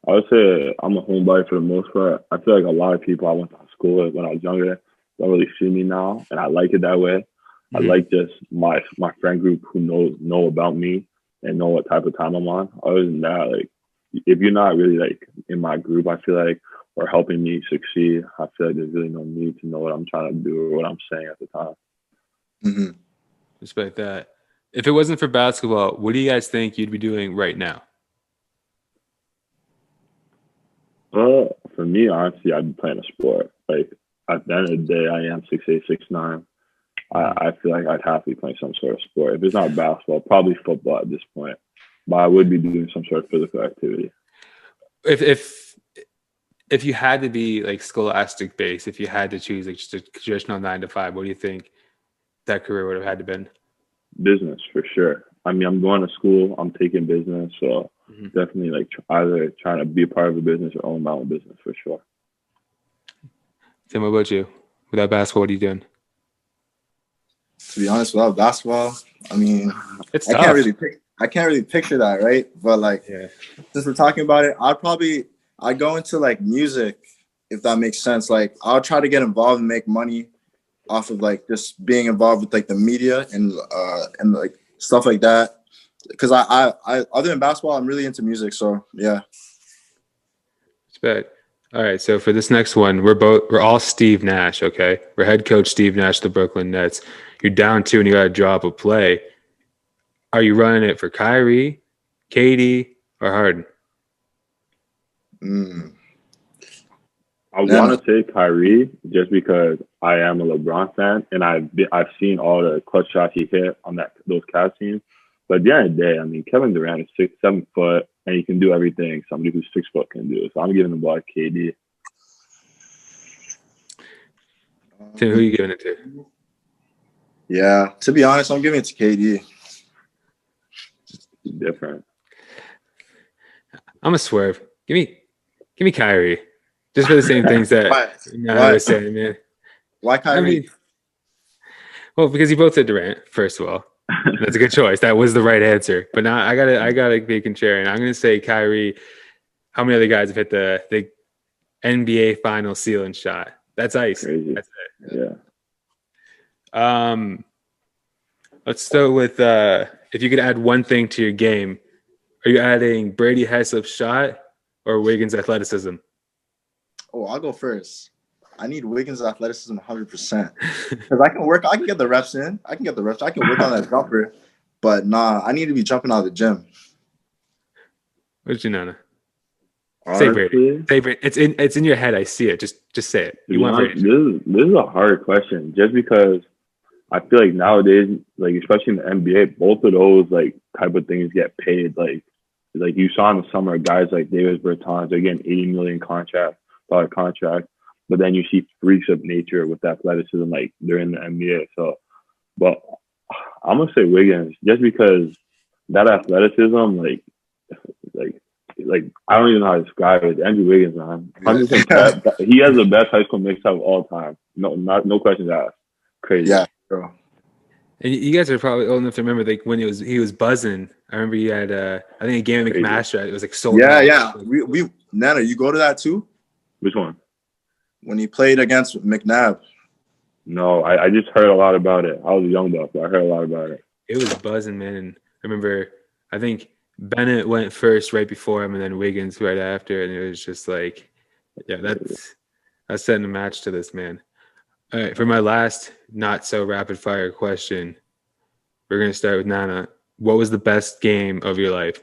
I would say I'm a homebody for the most part. I feel like a lot of people I went to school with when I was younger don't really see me now, and I like it that way. Mm-hmm. I like just my friend group who know about me and know what type of time I'm on. Other than that, like, if you're not really like in my group, I feel like, or helping me succeed, I feel like there's really no need to know what I'm trying to do or what I'm saying at the time. Mm-hmm. Respect that. If it wasn't for basketball, what do you guys think you'd be doing right now? For me, honestly, I'd be playing a sport. Like, at the end of the day, I am 6'8", 6'9". I feel like I'd have to be playing some sort of sport. If it's not basketball, probably football at this point. But I would be doing some sort of physical activity. If you had to be like scholastic based, if you had to choose like just a traditional 9 to 5, what do you think that career would have had to been? Business, for sure. I mean, I'm going to school. I'm taking business, so definitely like either trying to be a part of a business or own my own business for sure. Tim, what about you? Without basketball, what are you doing? To be honest, without basketball, I mean, it's I tough. can't really picture that, right? But like, since we're talking about it, I'd go into like music, if that makes sense. Like, I'll try to get involved and make money off of like just being involved with like the media and like stuff like that. Because I other than basketball, I'm really into music. So yeah. Respect. All right. So for this next one, we're all Steve Nash. Okay, we're head coach Steve Nash, the Brooklyn Nets. You're down 2 and you got to drop a play. Are you running it for Kyrie, KD, or Harden? I want to say Kyrie just because I am a LeBron fan and I've seen all the clutch shots he hit on those Cavs teams. But at the end of the day, I mean, Kevin Durant is 7 foot and he can do everything somebody who's 6 foot can do. So I'm giving the ball to KD. Tim, who are you giving it to? Yeah, to be honest, I'm giving it to KD. Different. I'm a swerve. Give me Kyrie. Just for the same things that I was saying, man. Why Kyrie? I mean, well, because you both said Durant, first of all. That's a good choice. That was the right answer. But now I gotta be contrarian. I'm gonna say Kyrie. How many other guys have hit the NBA final ceiling shot? That's ice. Crazy. That's it. Yeah. Let's start with if you could add one thing to your game, are you adding Brady Heslop's shot or Wiggins' athleticism? Oh, I'll go first. I need Wiggins' athleticism 100%. Because I can get the reps in. I can work on that jumper. But nah, I need to be jumping out of the gym. What's your Nana? Honestly, say Brady. Say Brady. It's in your head. I see it. Just say it. You want Brady. This is a hard question just because I feel like nowadays, like especially in the NBA, both of those like type of things get paid. Like you saw in the summer, guys like Davis Bertans, they're getting $80 million contract. But then you see freaks of nature with athleticism, like they're in the NBA. So, but I'm gonna say Wiggins just because that athleticism, like I don't even know how to describe it. Andrew Wiggins, man, he has the best high school mix-up of all time. No questions asked. Crazy. Yeah, bro. And you guys are probably old enough to remember like when he was buzzing. I remember he had I think a game of McMaster. It was like sold out. Yeah. We Nana, you go to that too? Which one? When he played against McNabb. No, I just heard a lot about it. I was a young buck, but I heard a lot about it. It was buzzing, man. And I remember, I think Bennett went first right before him, and then Wiggins right after. And it was just like, yeah, that's setting a match to this, man. All right, for my last not so rapid fire question, we're gonna start with Nana. What was the best game of your life?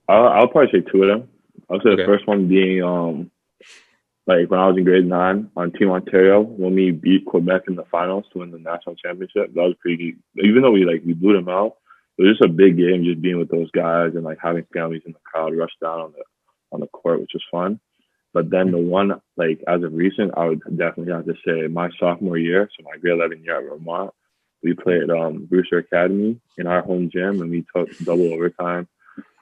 I'll probably say two of them. I'll say the first one being like when I was in grade 9 on Team Ontario when we beat Quebec in the finals to win the national championship. That was pretty good. Even though we blew them out, it was just a big game. Just being with those guys and like having families in the crowd rush down on the court, which was fun. But then the one like as of recent, I would definitely have to say my sophomore year, so my grade 11 year at Vermont. We played Brewster Academy in our home gym, and we took double overtime.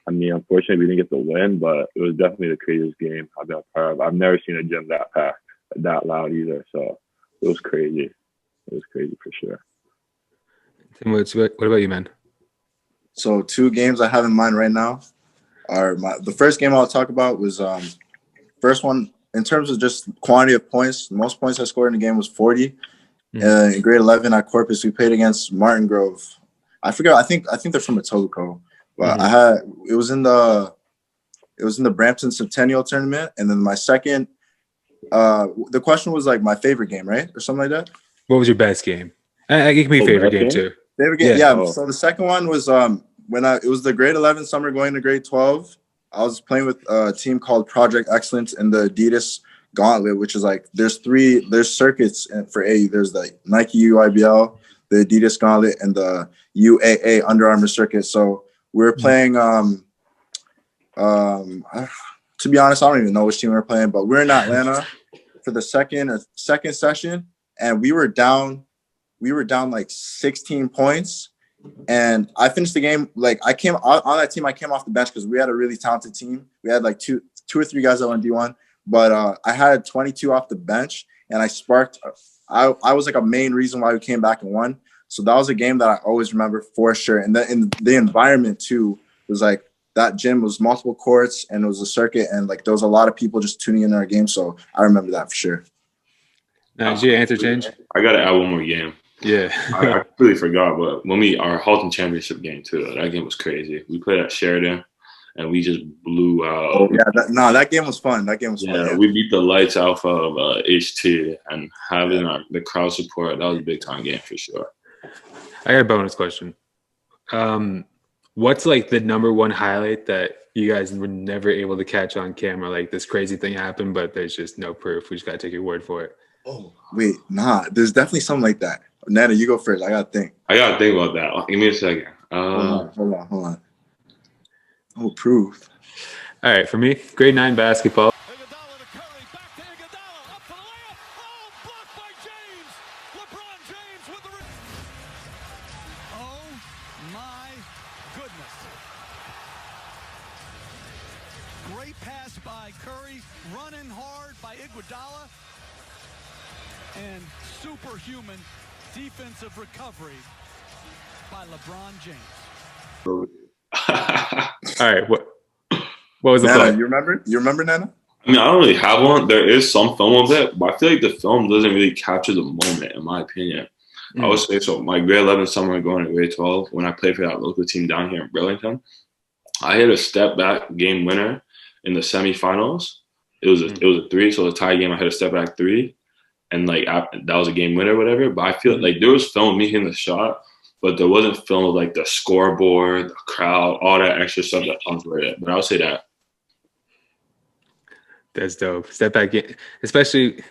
I mean, unfortunately, we didn't get the win, but it was definitely the craziest game I've been a part of. I've never seen a gym that packed, that loud either. So it was crazy. It was crazy for sure. Tim, what about you, man? So 2 games I have in mind right now are the first game I'll talk about was first one in terms of just quantity of points. The most points I scored in the game was 40. In grade 11 at Corpus, we played against Martin Grove. I forgot. I think they're from Etobicoke. But it was in the Brampton Centennial tournament, and then my second. The question was like my favorite game, right, or something like that. What was your best game? It can be favorite game too. Favorite game, yeah. So the second one was it was the grade 11 summer going to grade 12. I was playing with a team called Project Excellence in the Adidas Gauntlet, which is like there's circuits for A. There's the Nike UIBL, the Adidas Gauntlet, and the UAA Under Armour circuit. So we were playing. To be honest, I don't even know which team we were playing, but we're in Atlanta for the second session, and we were down like 16 points. And I finished the game like I came on that team. I came off the bench because we had a really talented team. We had like two or three guys that went D1, but I had 22 off the bench, and I sparked. I was like a main reason why we came back and won. So that was a game that I always remember for sure. And then the environment too was like that gym was multiple courts and it was a circuit, and like there was a lot of people just tuning in our game. So I remember that for sure. Now, did your answer change? I got to add one more game. Yeah. I completely forgot, but when our Halton championship game too, that game was crazy. We played at Sheridan and we just blew out. Oh yeah, that game was fun. That game was fun. Yeah, we beat the lights off of HT, and having the crowd support, that was a big time game for sure. I got a bonus question. What's like the number one highlight that you guys were never able to catch on camera? Like this crazy thing happened, but there's just no proof. We just got to take your word for it. Oh, wait, there's definitely something like that. Nana, you go first. I got to think. I got to think about that. Give me a second. Hold on. Oh, proof. All right, for me, grade 9 basketball. Great pass by Curry, running hard by Iguodala, and superhuman defensive recovery by LeBron James. All right, what was the Nana, play? you remember, Nana? I mean, I don't really have one. There is some film of it, but I feel like the film doesn't really capture the moment, in my opinion. I would say so. My grade 11 summer going to grade 12, when I played for that local team down here in Burlington, I hit a step back game winner in the semifinals. It was a 3, so the tie game. I hit a step back 3, and like that was a game winner, or whatever. But I feel like there was film of me hitting the shot, but there wasn't film of like the scoreboard, the crowd, all that extra stuff that comes with it. But I would say that. That's dope. Step back game, especially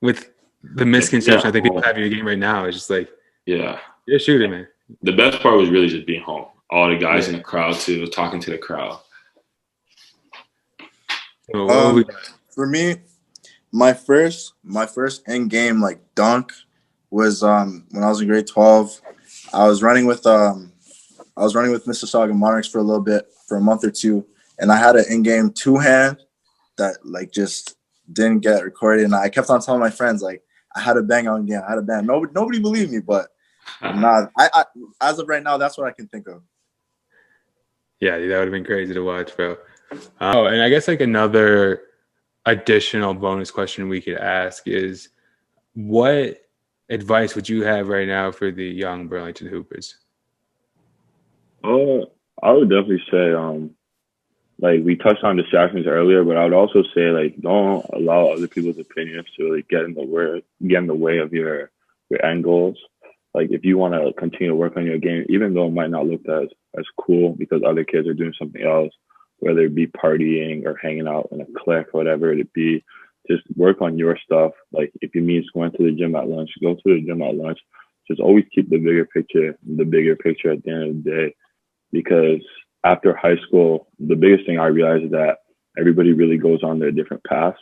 with the misconception I think people have in your game right now. It's just like, you're a shooter, man. The best part was really just being home. All the guys in the crowd too, talking to the crowd. For me, my first in game like dunk was when I was in grade 12. I was running with Mississauga Monarchs for a little bit, for a month or two, and I had an in-game 2-hand that like just didn't get recorded, and I kept on telling my friends like I had a bang on again. I had a bang. Nobody believed me, but nah. I as of right now, that's what I can think of. Yeah, that would have been crazy to watch, bro. Oh, and I guess like another additional bonus question we could ask is, what advice would you have right now for the young Burlington Hoopers? I would definitely say, like we touched on distractions earlier, but I would also say like don't allow other people's opinions to really get in the way of your end goals. Like if you want to continue to work on your game, even though it might not look as cool because other kids are doing something else, whether it be partying or hanging out in a clique, whatever it be, just work on your stuff. Like if it means going to the gym at lunch, go to the gym at lunch. Just always keep the bigger picture at the end of the day. Because after high school, the biggest thing I realized is that everybody really goes on their different paths.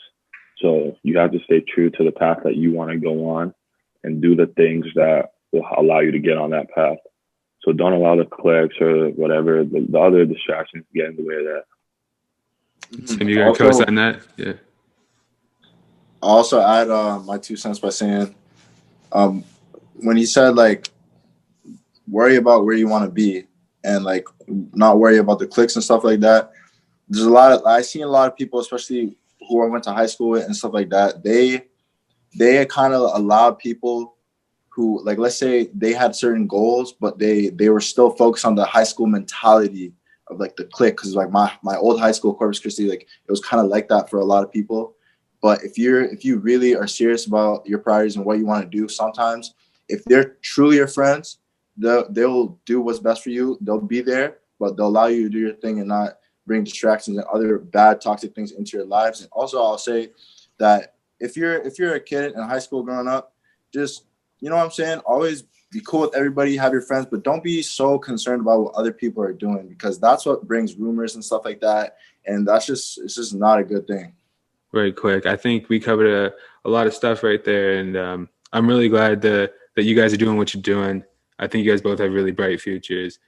So you have to stay true to the path that you want to go on and do the things that will allow you to get on that path. So don't allow the cliques or whatever, the other distractions get in the way of that. Tim, you gonna co-sign that? Yeah. I'll also add my 2 cents by saying, when he said like, worry about where you want to be and like not worry about the clicks and stuff like that. I've seen a lot of people, especially who I went to high school with and stuff like that. They kind of allowed people who, like, let's say they had certain goals, but they were still focused on the high school mentality of like the clique. Cause like my old high school, Corpus Christi, like it was kind of like that for a lot of people. But if you really are serious about your priorities and what you want to do, sometimes if they're truly your friends, they'll do what's best for you. They'll be there, but they'll allow you to do your thing and not bring distractions and other bad, toxic things into your lives. And also, I'll say that if you're a kid in high school growing up, just, you know what I'm saying, always be cool with everybody, have your friends, but don't be so concerned about what other people are doing, because that's what brings rumors and stuff like that. And it's just not a good thing. Very quick. I think we covered a lot of stuff right there, and I'm really glad that you guys are doing what you're doing. I think you guys both have really bright futures,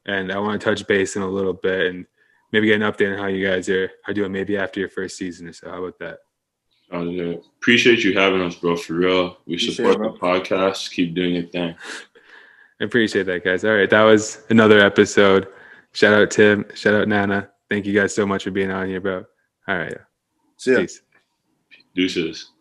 and I want to touch base in a little bit and maybe get an update on how you guys are doing maybe after your first season or so. How about that? Appreciate you having us, bro, for real. We support the podcast. Keep doing your thing. I appreciate that, guys. All right, that was another episode. Shout out Tim. Shout out Nana. Thank you guys so much for being on here, bro. All right. See ya. Peace. Deuces.